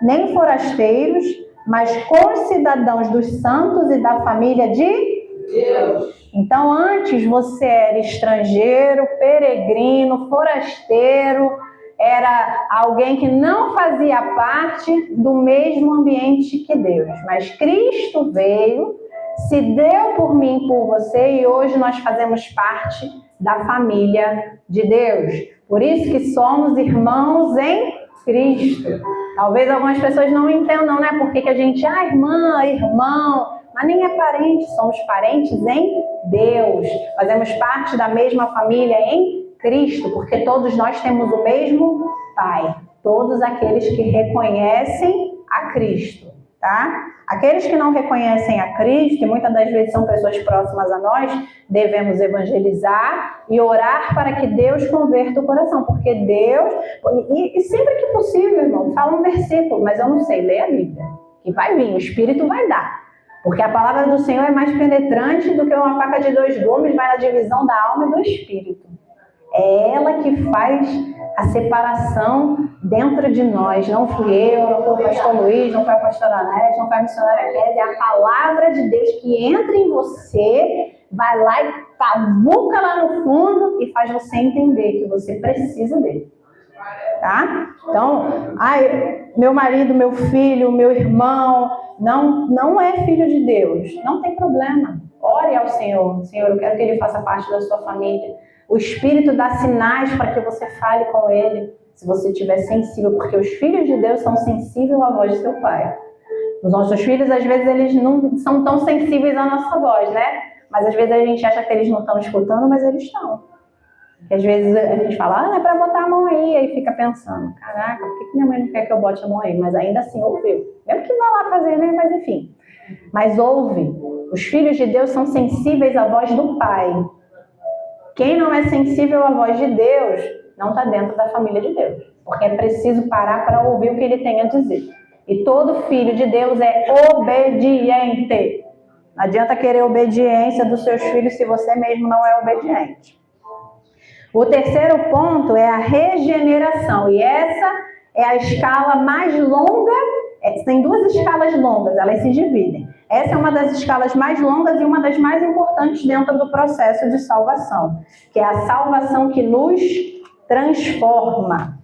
Speaker 1: nem forasteiros, mas concidadãos dos santos e da família de Deus. Então, antes você era estrangeiro, peregrino, forasteiro, era alguém que não fazia parte do mesmo ambiente que Deus. Mas Cristo veio, se deu por mim e por você, e hoje nós fazemos parte da família de Deus. Por isso que somos irmãos em Cristo. Talvez algumas pessoas não entendam, né? Por que a gente, irmã, irmão, mas nem é parente, somos parentes em Deus. Fazemos parte da mesma família em Cristo, porque todos nós temos o mesmo Pai. Todos aqueles que reconhecem a Cristo, tá? Aqueles que não reconhecem a Cristo, e muitas das vezes são pessoas próximas a nós, devemos evangelizar e orar para que Deus converta o coração, porque Deus, e sempre que possível, irmão, fala um versículo, mas eu não sei, lê a Bíblia, que vai vir, o Espírito vai dar, porque a palavra do Senhor é mais penetrante do que uma faca de dois gumes, vai na divisão da alma e do Espírito. É ela que faz a separação dentro de nós. Não fui eu, não foi o pastor Luiz, não foi a pastora Anete, não foi a missionária Kézia. É a palavra de Deus que entra em você, vai lá e cavuca lá no fundo e faz você entender que você precisa dele. Tá? Então, meu marido, meu filho, meu irmão, não é filho de Deus. Não tem problema. Ore ao Senhor. Senhor, eu quero que ele faça parte da sua família. O Espírito dá sinais para que você fale com ele, se você estiver sensível, porque os filhos de Deus são sensíveis à voz de seu Pai. Os nossos filhos, às vezes, eles não são tão sensíveis à nossa voz, né? Mas, às vezes, a gente acha que eles não estão escutando, mas eles estão. Porque, às vezes, a gente fala, é para botar a mão aí fica pensando, caraca, por que minha mãe não quer que eu bote a mão aí? Mas ainda assim, ouviu. Mesmo que vá lá fazer, né? Mas, enfim. Mas ouve. Os filhos de Deus são sensíveis à voz do Pai. Quem não é sensível à voz de Deus não está dentro da família de Deus. Porque é preciso parar para ouvir o que ele tem a dizer. E todo filho de Deus é obediente. Não adianta querer obediência dos seus filhos se você mesmo não é obediente. O terceiro ponto é a regeneração. E essa é a escala mais longa. Tem duas escalas longas, elas se dividem. Essa é uma das escalas mais longas e uma das mais importantes dentro do processo de salvação, que é a salvação que nos transforma.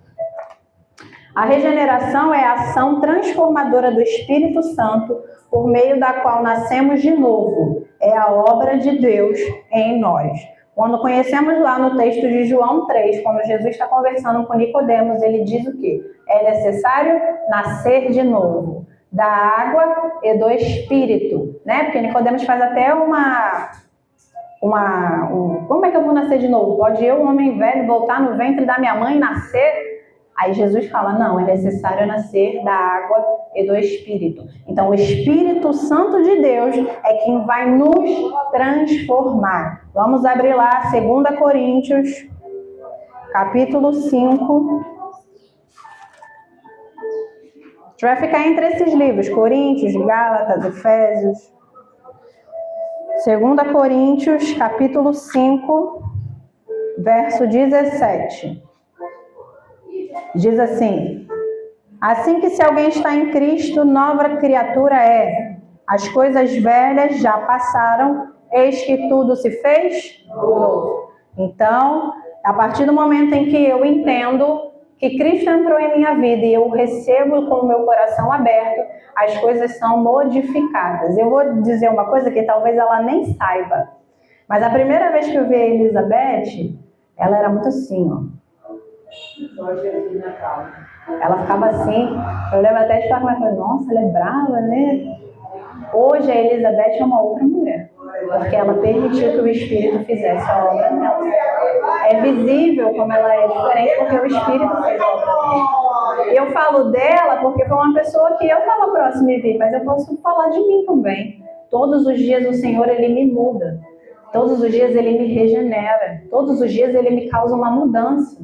Speaker 1: A regeneração é a ação transformadora do Espírito Santo, por meio da qual nascemos de novo. É a obra de Deus em nós. Quando conhecemos lá no texto de João 3, quando Jesus está conversando com Nicodemos, ele diz o quê? É necessário nascer de novo, da água e do Espírito, né? Porque Nicodemos faz até como é que eu vou nascer de novo? Pode eu, um homem velho, voltar no ventre da minha mãe e nascer? Aí Jesus fala, não, é necessário nascer da água e do Espírito. Então, o Espírito Santo de Deus é quem vai nos transformar. Vamos abrir lá 2 Coríntios, capítulo 5. A gente vai ficar entre esses livros, Coríntios, Gálatas, Efésios. 2 Coríntios, capítulo 5, verso 17. Diz assim: assim que se alguém está em Cristo, nova criatura é. As coisas velhas já passaram, eis que tudo se fez novo. Então, a partir do momento em que eu entendo que Cristo entrou em minha vida e eu o recebo com o meu coração aberto, as coisas são modificadas. Eu vou dizer uma coisa que talvez ela nem saiba, mas a primeira vez que eu vi a Elizabeth, ela era muito assim, ó. Ela ficava assim, eu lembro até de falar, mas nossa, ela é brava, né? Hoje a Elizabeth é uma outra mulher, porque ela permitiu que o Espírito fizesse a obra dela. É visível como ela é diferente, porque o Espírito fez a obra dela. Eu falo dela porque foi uma pessoa que eu estava próxima e vi, mas eu posso falar de mim também. Todos os dias o Senhor, Ele me muda. Todos os dias Ele me regenera. Todos os dias Ele me causa uma mudança.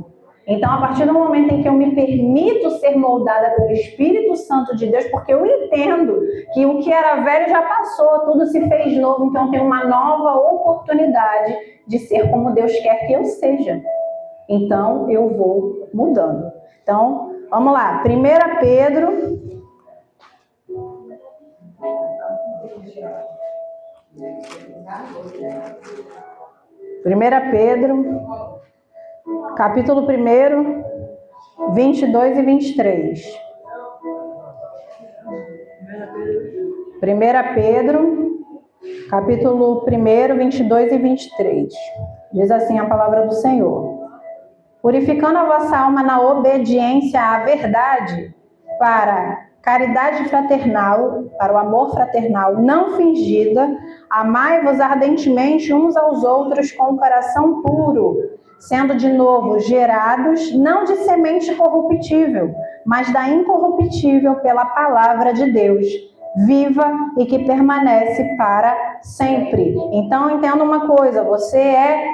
Speaker 1: Então, a partir do momento em que eu me permito ser moldada pelo Espírito Santo de Deus, porque eu entendo que o que era velho já passou, tudo se fez novo, então eu tenho uma nova oportunidade de ser como Deus quer que eu seja. Então, eu vou mudando. Então, vamos lá. 1 Pedro... capítulo 1, 22 e 23. 1 Pedro, capítulo 1, 22 e 23. Diz assim a palavra do Senhor: purificando a vossa alma na obediência à verdade, para caridade fraternal, para o amor fraternal não fingida, amai-vos ardentemente uns aos outros com o coração puro, sendo de novo gerados, não de semente corruptível, mas da incorruptível pela palavra de Deus, viva e que permanece para sempre. Então, entenda uma coisa, você é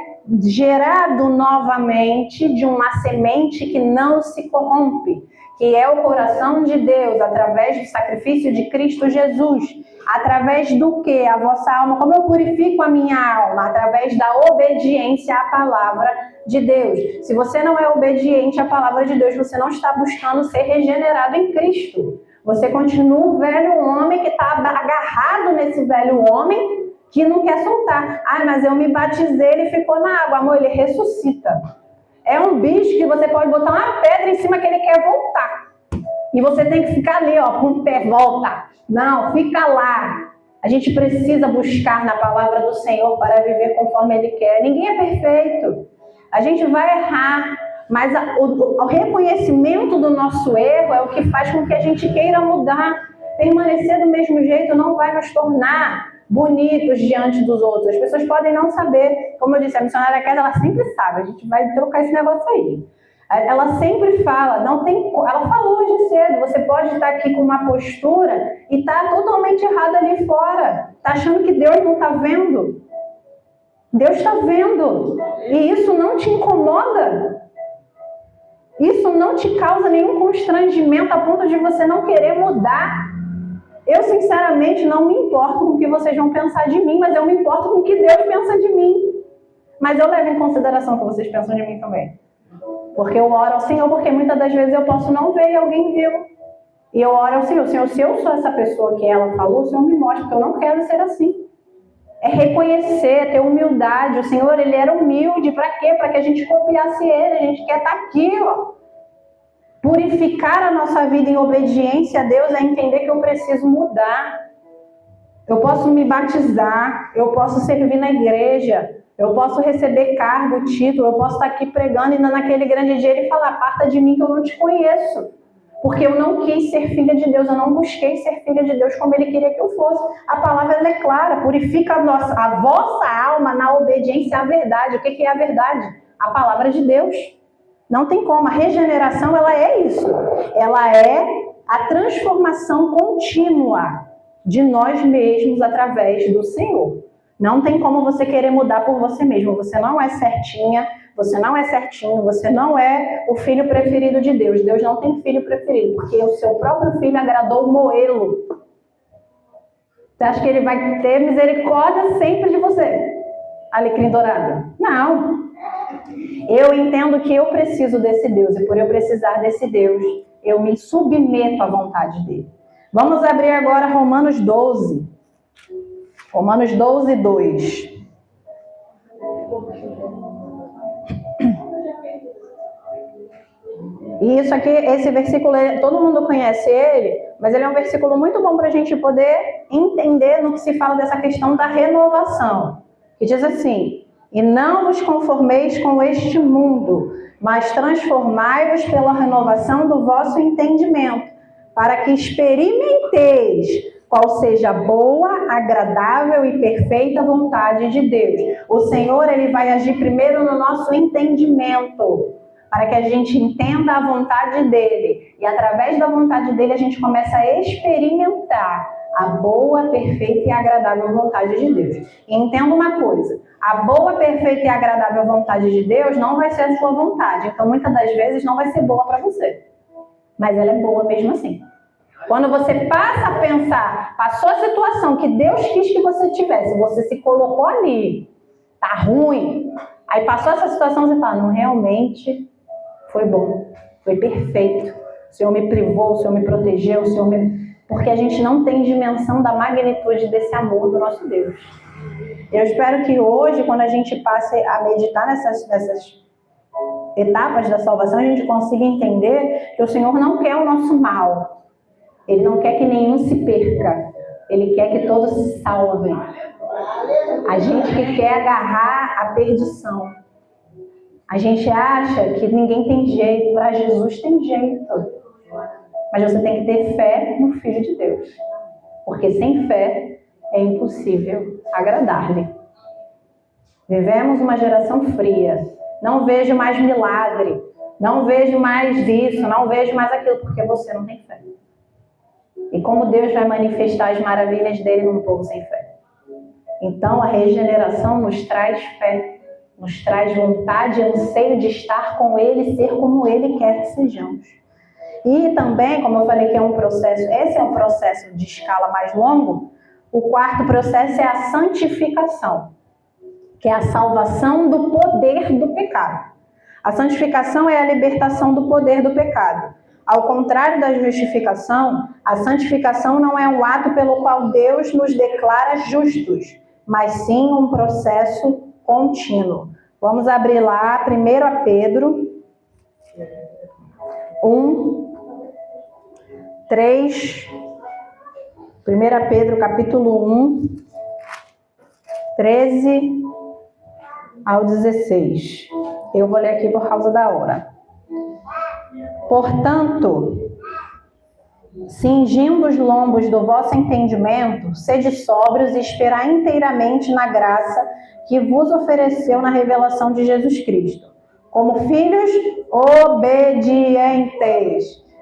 Speaker 1: gerado novamente de uma semente que não se corrompe, que é o coração de Deus, através do sacrifício de Cristo Jesus. Através do que? A vossa alma, como eu purifico a minha alma? Através da obediência à palavra de Deus. Se você não é obediente à palavra de Deus, você não está buscando ser regenerado em Cristo. Você continua o velho homem que está agarrado nesse velho homem que não quer soltar. Ah, mas eu me batizei, ele ficou na água. Amor, ele ressuscita. É um bicho que você pode botar uma pedra em cima que ele quer voltar. E você tem que ficar ali, ó, com o pé, volta. Não, fica lá. A gente precisa buscar na palavra do Senhor para viver conforme Ele quer. Ninguém é perfeito. A gente vai errar, mas o reconhecimento do nosso erro é o que faz com que a gente queira mudar. Permanecer do mesmo jeito não vai nos tornar bonitos diante dos outros. As pessoas podem não saber. Como eu disse, a missionária Kézia, ela sempre sabe. A gente vai trocar esse negócio aí. Ela sempre fala, não tem, ela falou hoje cedo, você pode estar aqui com uma postura e estar totalmente errada ali fora. Está achando que Deus não está vendo? Deus está vendo. E isso não te incomoda? Isso não te causa nenhum constrangimento a ponto de você não querer mudar? Eu, sinceramente, não me importo com o que vocês vão pensar de mim, mas eu me importo com o que Deus pensa de mim. Mas eu levo em consideração o que vocês pensam de mim também. Porque eu oro ao Senhor, porque muitas das vezes eu posso não ver e alguém viu. E eu oro ao Senhor. Senhor, se eu sou essa pessoa que ela falou, o Senhor me mostra, porque eu não quero ser assim. É reconhecer, ter humildade. O Senhor, Ele era humilde. Para quê? Para que a gente copiasse Ele. A gente quer estar aqui, ó. Purificar a nossa vida em obediência a Deus é entender que eu preciso mudar. Eu posso me batizar, eu posso servir na igreja, eu posso receber cargo, título, eu posso estar aqui pregando e naquele grande dia Ele falar: aparta de mim que eu não te conheço. Porque eu não quis ser filha de Deus, eu não busquei ser filha de Deus como Ele queria que eu fosse. A palavra ela é clara: purifica a vossa alma na obediência à verdade. O que é a verdade? A palavra de Deus. Não tem como. A regeneração, ela é isso. Ela é a transformação contínua de nós mesmos através do Senhor. Não tem como você querer mudar por você mesmo. Você não é certinha, você não é certinho, você não é o filho preferido de Deus. Deus não tem filho preferido, porque o seu próprio filho agradou moê-lo. Você acha que Ele vai ter misericórdia sempre de você? Alecrim dourado? Não. Eu entendo que eu preciso desse Deus, e por eu precisar desse Deus, eu me submeto à vontade dele. Vamos abrir agora Romanos 12. Romanos 12, 2. E isso aqui, esse versículo, todo mundo conhece ele, mas ele é um versículo muito bom para a gente poder entender no que se fala dessa questão da renovação. Que diz assim: e não vos conformeis com este mundo, mas transformai-vos pela renovação do vosso entendimento, para que experimenteis qual seja a boa, agradável e perfeita vontade de Deus. O Senhor, Ele vai agir primeiro no nosso entendimento, para que a gente entenda a vontade dEle. E através da vontade dEle a gente começa a experimentar A boa, perfeita e agradável vontade de Deus. E entenda uma coisa, a boa, perfeita e agradável vontade de Deus não vai ser a sua vontade. Então, muitas das vezes, não vai ser boa para você. Mas ela é boa mesmo assim. Quando você passa a pensar, passou a situação que Deus quis que você tivesse, você se colocou ali, tá ruim, aí passou essa situação, você fala, não, realmente foi bom, foi perfeito. O Senhor me privou, o Senhor me protegeu, o Senhor me... Porque a gente não tem dimensão da magnitude desse amor do nosso Deus. Eu espero que hoje, quando a gente passe a meditar nessas etapas da salvação, a gente consiga entender que o Senhor não quer o nosso mal. Ele não quer que nenhum se perca. Ele quer que todos se salvem. A gente que quer agarrar a perdição. A gente acha que ninguém tem jeito. Para Jesus tem jeito. Mas você tem que ter fé no Filho de Deus. Porque sem fé é impossível agradar-lhe. Vivemos uma geração fria. Não vejo mais milagre. Não vejo mais isso. Não vejo mais aquilo. Porque você não tem fé. E como Deus vai manifestar as maravilhas dele num povo sem fé? Então, a regeneração nos traz fé, nos traz vontade e anseio de estar com ele, ser como ele quer que sejamos. E também, como eu falei que é um processo, esse é um processo de escala mais longo, o quarto processo é a santificação, que é a salvação do poder do pecado. A santificação é a libertação do poder do pecado. Ao contrário da justificação, a santificação não é um ato pelo qual Deus nos declara justos, mas sim um processo contínuo. Vamos abrir lá 1 Pedro 1, 3, 1 Pedro capítulo 1, 13 ao 16. Eu vou ler aqui por causa da hora. Portanto, cingindo os lombos do vosso entendimento, sede sóbrios e esperai inteiramente na graça que vos ofereceu na revelação de Jesus Cristo. Como filhos obedientes,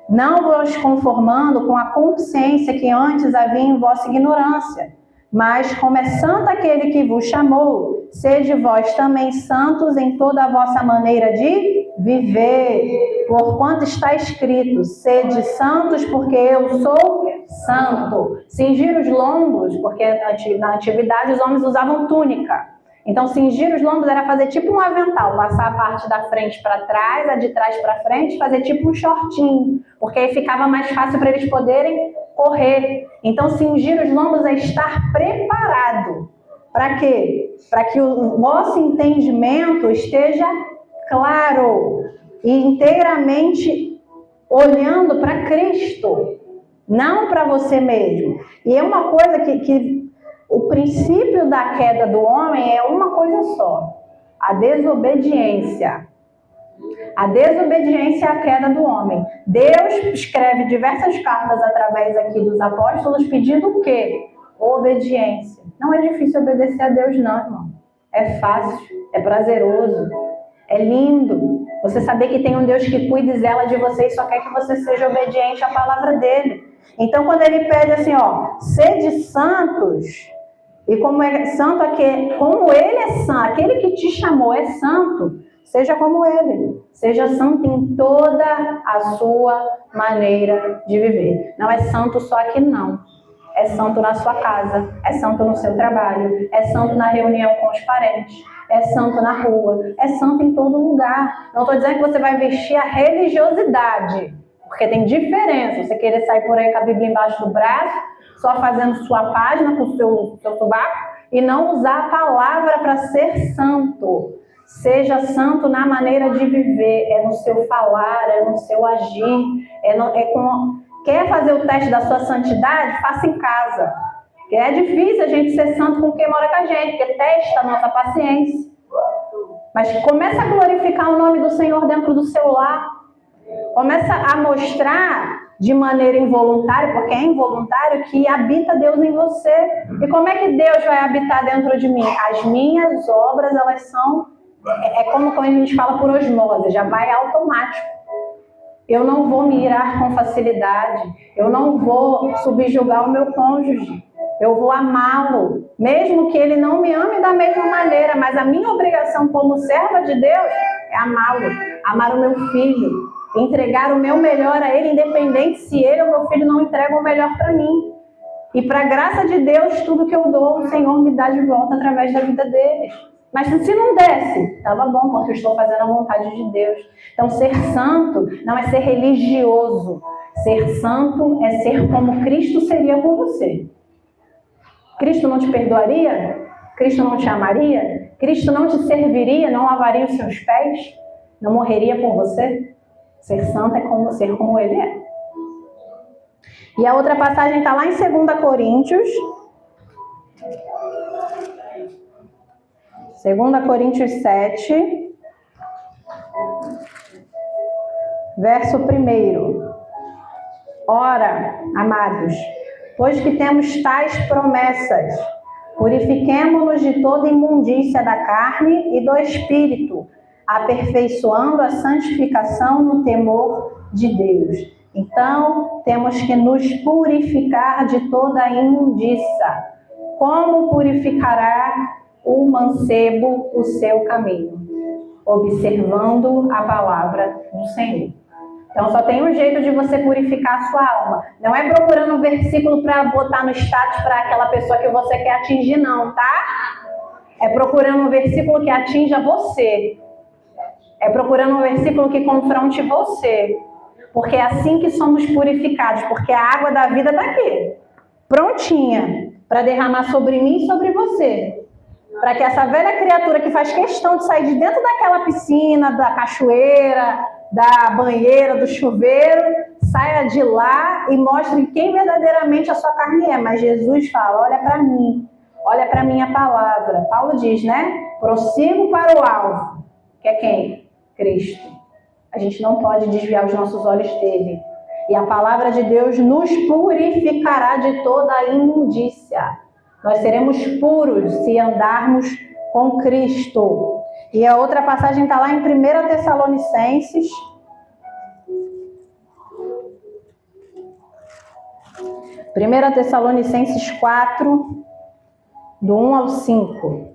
Speaker 1: não vos conformando com a consciência que antes havia em vossa ignorância, mas como é santo aquele que vos chamou, sede vós também santos em toda a vossa maneira de viver, porquanto está escrito, sede santos porque eu sou santo. Cingir os lombos, porque na antiguidade os homens usavam túnica. Então, cingir os lombos era fazer tipo um avental, passar a parte da frente para trás, a de trás para frente, fazer tipo um shortinho, porque aí ficava mais fácil para eles poderem correr. Então, cingir os lombos é estar preparado. Para quê? Para que o nosso entendimento esteja claro e inteiramente olhando para Cristo, não para você mesmo. E é uma coisa que o princípio da queda do homem é uma coisa só: a desobediência. A desobediência é a queda do homem. Deus escreve diversas cartas através aqui dos apóstolos pedindo o quê? Obediência. Não é difícil obedecer a Deus, não, irmão. É fácil, é prazeroso, é lindo. Você saber que tem um Deus que cuida e zela de você e só quer que você seja obediente à palavra dele. Então, quando ele pede assim, sede santos, e como é santo aquele, como ele é santo, aquele que te chamou é santo, seja como ele. Seja santo em toda a sua maneira de viver. Não é santo só aqui, não. É santo na sua casa, é santo no seu trabalho, é santo na reunião com os parentes, é santo na rua, é santo em todo lugar. Não estou dizendo que você vai vestir a religiosidade, porque tem diferença. Você querer sair por aí com a Bíblia embaixo do braço, só fazendo sua página com o seu sovaco, e não usar a palavra para ser santo. Seja santo na maneira de viver, é no seu falar, é no seu agir, Quer fazer o teste da sua santidade? Faça em casa. Porque é difícil a gente ser santo com quem mora com a gente, porque testa a nossa paciência. Mas começa a glorificar o nome do Senhor dentro do seu lar. Começa a mostrar de maneira involuntária, porque é involuntário, que habita Deus em você. E como é que Deus vai habitar dentro de mim? As minhas obras, elas são... É como quando a gente fala por osmose, já vai automático. Eu não vou me irar com facilidade. Eu não vou subjugar o meu cônjuge. Eu vou amá-lo, mesmo que ele não me ame da mesma maneira, mas a minha obrigação como serva de Deus é amá-lo, amar o meu filho, entregar o meu melhor a ele, independente se ele ou meu filho não entregam o melhor para mim. E para a graça de Deus, tudo que eu dou, o Senhor me dá de volta através da vida deles. Mas se não desse, estava bom, porque eu estou fazendo a vontade de Deus. Então, ser santo não é ser religioso. Ser santo é ser como Cristo seria com você. Cristo não te perdoaria? Cristo não te amaria? Cristo não te serviria? Não lavaria os seus pés? Não morreria por você? Ser santo é como ser como Ele é. E a outra passagem está lá em 2 Coríntios. 2 Coríntios 7, verso 1. Ora, amados, pois que temos tais promessas, purifiquemo-nos de toda imundícia da carne e do espírito, aperfeiçoando a santificação no temor de Deus. Então, temos que nos purificar de toda a imundícia. Como purificará o mancebo o seu caminho? Observando a palavra do Senhor. Então, só tem um jeito de você purificar a sua alma. Não é procurando um versículo para botar no status para aquela pessoa que você quer atingir, não, tá? É procurando um versículo que atinja você. É procurando um versículo que confronte você. Porque é assim que somos purificados. Porque a água da vida está aqui, prontinha, para derramar sobre mim e sobre você. Para que essa velha criatura que faz questão de sair de dentro daquela piscina, da cachoeira, da banheira, do chuveiro, saia de lá e mostre quem verdadeiramente a sua carne é. Mas Jesus fala, olha para mim, olha para a minha palavra. Paulo diz, né? Prossigo para o alvo. Que é quem? Cristo. A gente não pode desviar os nossos olhos dele. E a palavra de Deus nos purificará de toda a imundícia. Nós seremos puros se andarmos com Cristo. E a outra passagem está lá em 1 Tessalonicenses. 1 Tessalonicenses 4, do 1 ao 5.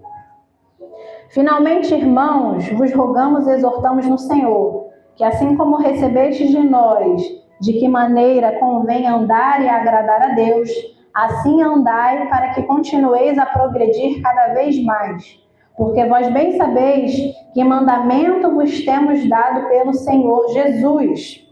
Speaker 1: Finalmente, irmãos, vos rogamos e exortamos no Senhor, que assim como recebestes de nós, de que maneira convém andar e agradar a Deus, assim andai para que continueis a progredir cada vez mais. Porque vós bem sabeis que mandamento vos temos dado pelo Senhor Jesus.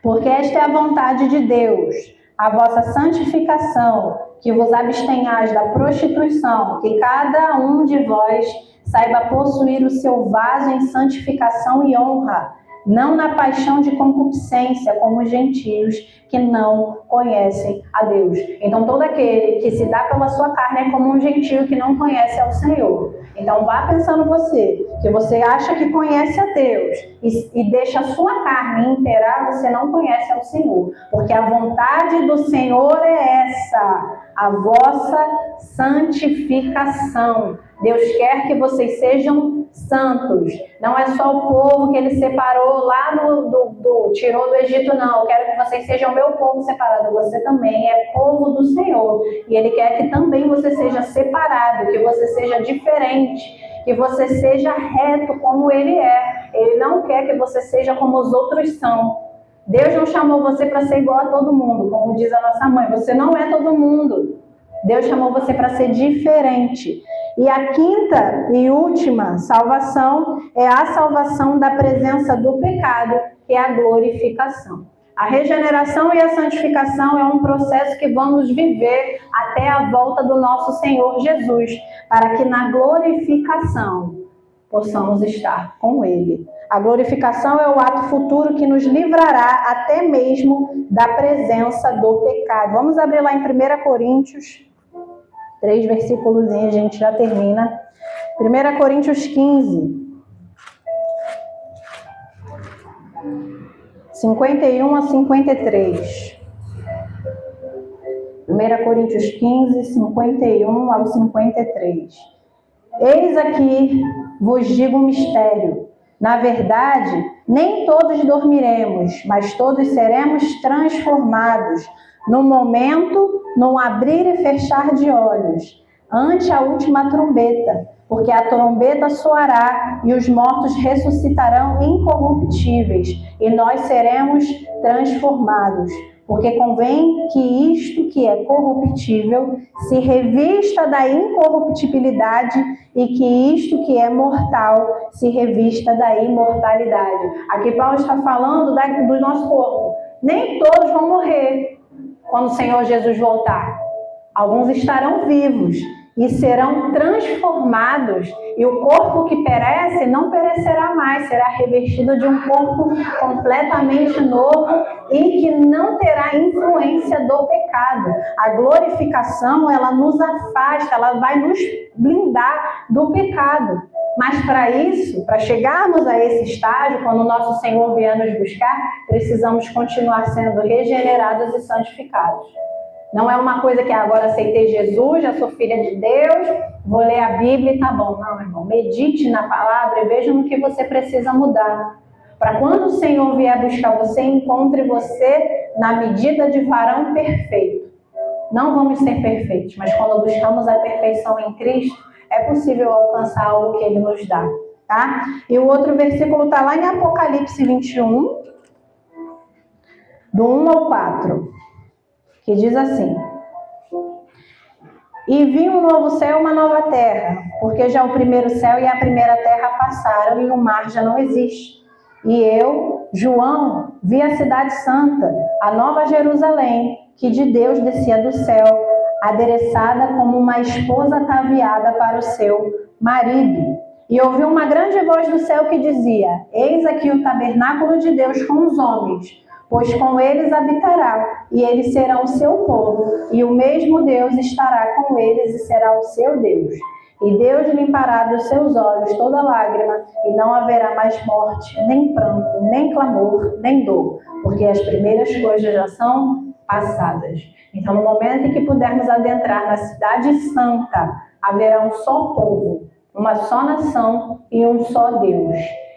Speaker 1: Porque esta é a vontade de Deus, a vossa santificação, que vos abstenhais da prostituição, que cada um de vós saiba possuir o seu vaso em santificação e honra, não na paixão de concupiscência, como os gentios que não conhecem a Deus. Então, todo aquele que se dá pela sua carne é como um gentio que não conhece ao Senhor. Então, vá pensando você, que você acha que conhece a Deus e deixa a sua carne imperar, você não conhece ao Senhor. Porque a vontade do Senhor é essa, a vossa santificação. Deus quer que vocês sejam santos. Não é só o povo que Ele separou lá tirou do Egito, não. Eu quero que vocês sejam meu povo separado. Você também é povo do Senhor. E Ele quer que também você seja separado, que você seja diferente, que você seja reto como Ele é. Ele não quer que você seja como os outros são. Deus não chamou você para ser igual a todo mundo, como diz a nossa mãe. Você não é todo mundo. Deus chamou você para ser diferente. E a quinta e última salvação é a salvação da presença do pecado, que é a glorificação. A regeneração e a santificação é um processo que vamos viver até a volta do nosso Senhor Jesus, para que na glorificação possamos estar com Ele. A glorificação é o ato futuro que nos livrará até mesmo da presença do pecado. Vamos abrir lá em 1 Coríntios 3 versículos e a gente já termina. 1 Coríntios 15, 51 a 53. 1 Coríntios 15, 51 ao 53. Eis aqui vos digo um mistério. Na verdade, Nem todos dormiremos, mas todos seremos transformados, no momento, num abrir e fechar de olhos, ante a última trombeta, porque a trombeta soará e os mortos ressuscitarão incorruptíveis, e nós seremos transformados. Porque convém que isto que é corruptível se revista da incorruptibilidade e que isto que é mortal se revista da imortalidade. Aqui Paulo está falando do nosso corpo. Nem todos vão morrer quando o Senhor Jesus voltar. Alguns estarão vivos e serão transformados, e o corpo que perece não perecerá mais, será revestido de um corpo completamente novo e que não terá influência do pecado. A glorificação, ela nos afasta, ela vai nos blindar do pecado. Mas para isso, para chegarmos a esse estágio, quando o nosso Senhor vier nos buscar, precisamos continuar sendo regenerados e santificados. Não é uma coisa que agora aceitei Jesus, já sou filha de Deus, vou ler a Bíblia e tá bom. Não, irmão, medite na palavra e veja no que você precisa mudar. Para quando o Senhor vier buscar você, encontre você na medida de varão perfeito. Não vamos ser perfeitos, mas quando buscamos a perfeição em Cristo, é possível alcançar algo que Ele nos dá, tá? E o outro versículo está lá em Apocalipse 21, do 1 ao 4. Que diz assim: E vi um novo céu e uma nova terra, porque já o primeiro céu e a primeira terra passaram e o mar já não existe. E eu, João, vi a cidade santa, a nova Jerusalém, que de Deus descia do céu, adereçada como uma esposa ataviada para o seu marido. E ouvi uma grande voz do céu que dizia: Eis aqui o tabernáculo de Deus com os homens, pois com eles habitará, e eles serão o seu povo, e o mesmo Deus estará com eles e será o seu Deus. E Deus limpará dos seus olhos toda lágrima, e não haverá mais morte, nem pranto, nem clamor, nem dor, porque as primeiras coisas já são passadas. Então, no momento em que pudermos adentrar na cidade santa, haverá um só povo, uma só nação e um só Deus.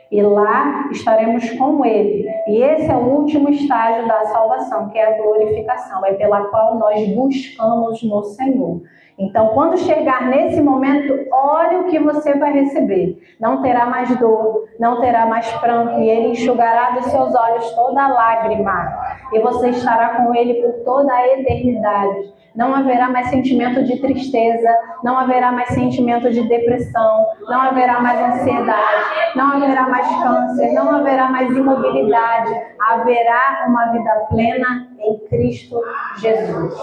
Speaker 1: E lá estaremos com Ele. E esse é o último estágio da salvação, que é a glorificação, é pela qual nós buscamos no Senhor. Então, quando chegar nesse momento, olhe o que você vai receber. Não terá mais dor, não terá mais pranto, e Ele enxugará dos seus olhos toda lágrima. E você estará com Ele por toda a eternidade. Não haverá mais sentimento de tristeza, não haverá mais sentimento de depressão, não haverá mais ansiedade, não haverá mais câncer, não haverá mais imobilidade. Haverá uma vida plena em Cristo Jesus.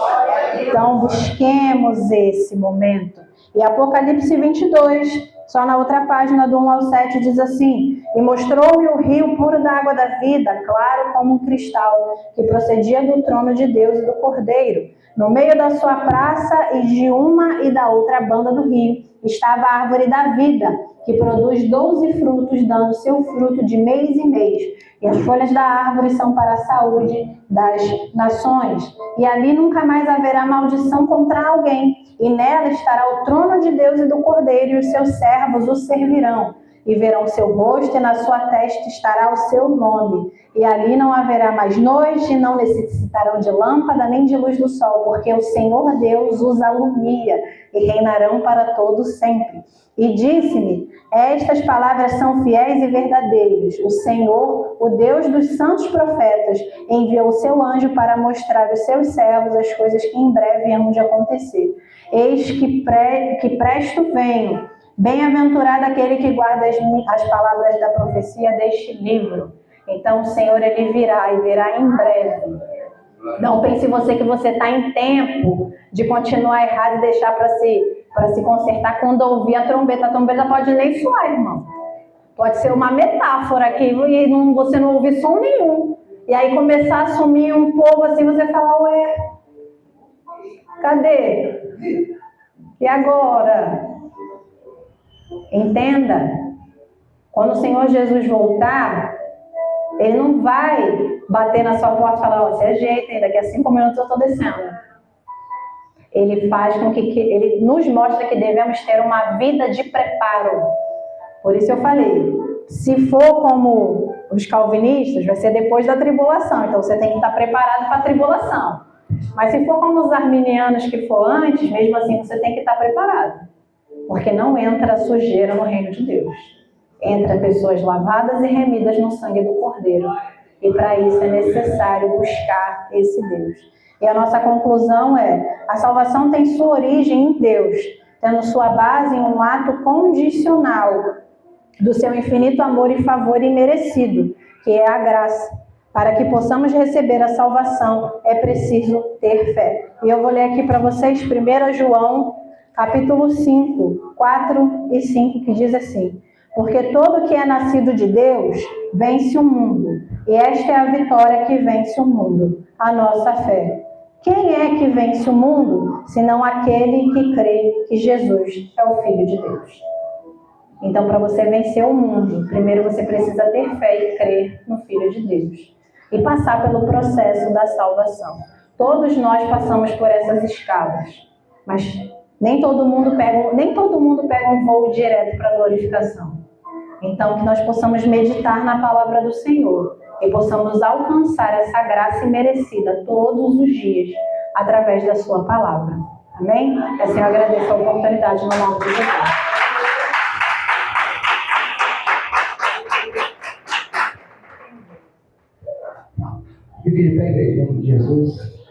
Speaker 1: Então, busquemos esse momento. E Apocalipse 22, só na outra página do 1 ao 7, diz assim: E mostrou-me o rio puro da água da vida, claro como um cristal, que procedia do trono de Deus e do Cordeiro. No meio da sua praça e de uma e da outra banda do rio estava a árvore da vida, que produz 12 frutos, dando seu fruto de mês em mês. E as folhas da árvore são para a saúde das nações. E ali nunca mais haverá maldição contra alguém. E nela estará o trono de Deus e do Cordeiro, e os seus servos o servirão. E verão o seu rosto, e na sua testa estará o seu nome. E ali não haverá mais noite, e não necessitarão de lâmpada, nem de luz do sol, porque o Senhor Deus os alumia, e reinarão para todos sempre. E disse-me: Estas palavras são fiéis e verdadeiras. O Senhor, o Deus dos santos profetas, enviou o seu anjo para mostrar aos seus servos as coisas que em breve hão de acontecer. Eis que presto venho. Bem-aventurado aquele que guarda as palavras da profecia deste livro. Então o Senhor, Ele virá e virá em breve. Não pense você que você está em tempo de continuar errado e deixar para se consertar quando ouvir a trombeta. A trombeta pode nem soar, irmão. Pode ser uma metáfora aqui e você não ouvir som nenhum. E aí começar a sumir um povo assim, você fala: ué, cadê? E agora? Entenda, quando o Senhor Jesus voltar, Ele não vai bater na sua porta e falar: ó, se ajeitem, daqui a 5 minutos eu estou descendo. Ele faz com que Ele nos mostra que devemos ter uma vida de preparo. Por isso eu falei, se for como os calvinistas, vai ser depois da tribulação. Então você tem que estar preparado para a tribulação. Mas se for como os arminianos que for antes, mesmo assim você tem que estar preparado. Porque não entra sujeira no reino de Deus. Entra pessoas lavadas e remidas no sangue do Cordeiro. E para isso é necessário buscar esse Deus. E a nossa conclusão é, a salvação tem sua origem em Deus, tendo sua base em um ato condicional do seu infinito amor e favor imerecido, que é a graça. Para que possamos receber a salvação, é preciso ter fé. E eu vou ler aqui para vocês 1 João, capítulo 5, 4 e 5, que diz assim: porque todo que é nascido de Deus vence o mundo, e esta é a vitória que vence o mundo, a nossa fé. Quem é que vence o mundo, senão aquele que crê que Jesus é o Filho de Deus? Então, para você vencer o mundo, primeiro você precisa ter fé e crer no Filho de Deus. E passar pelo processo da salvação. Todos nós passamos por essas escalas, mas nem todo mundo pega um voo direto para a glorificação. Então, que nós possamos meditar na palavra do Senhor e possamos alcançar essa graça imerecida todos os dias, através da sua palavra. Amém? Assim eu agradeço a oportunidade no nome de Jesus.
Speaker 2: Eu queria pegar em nome de Jesus.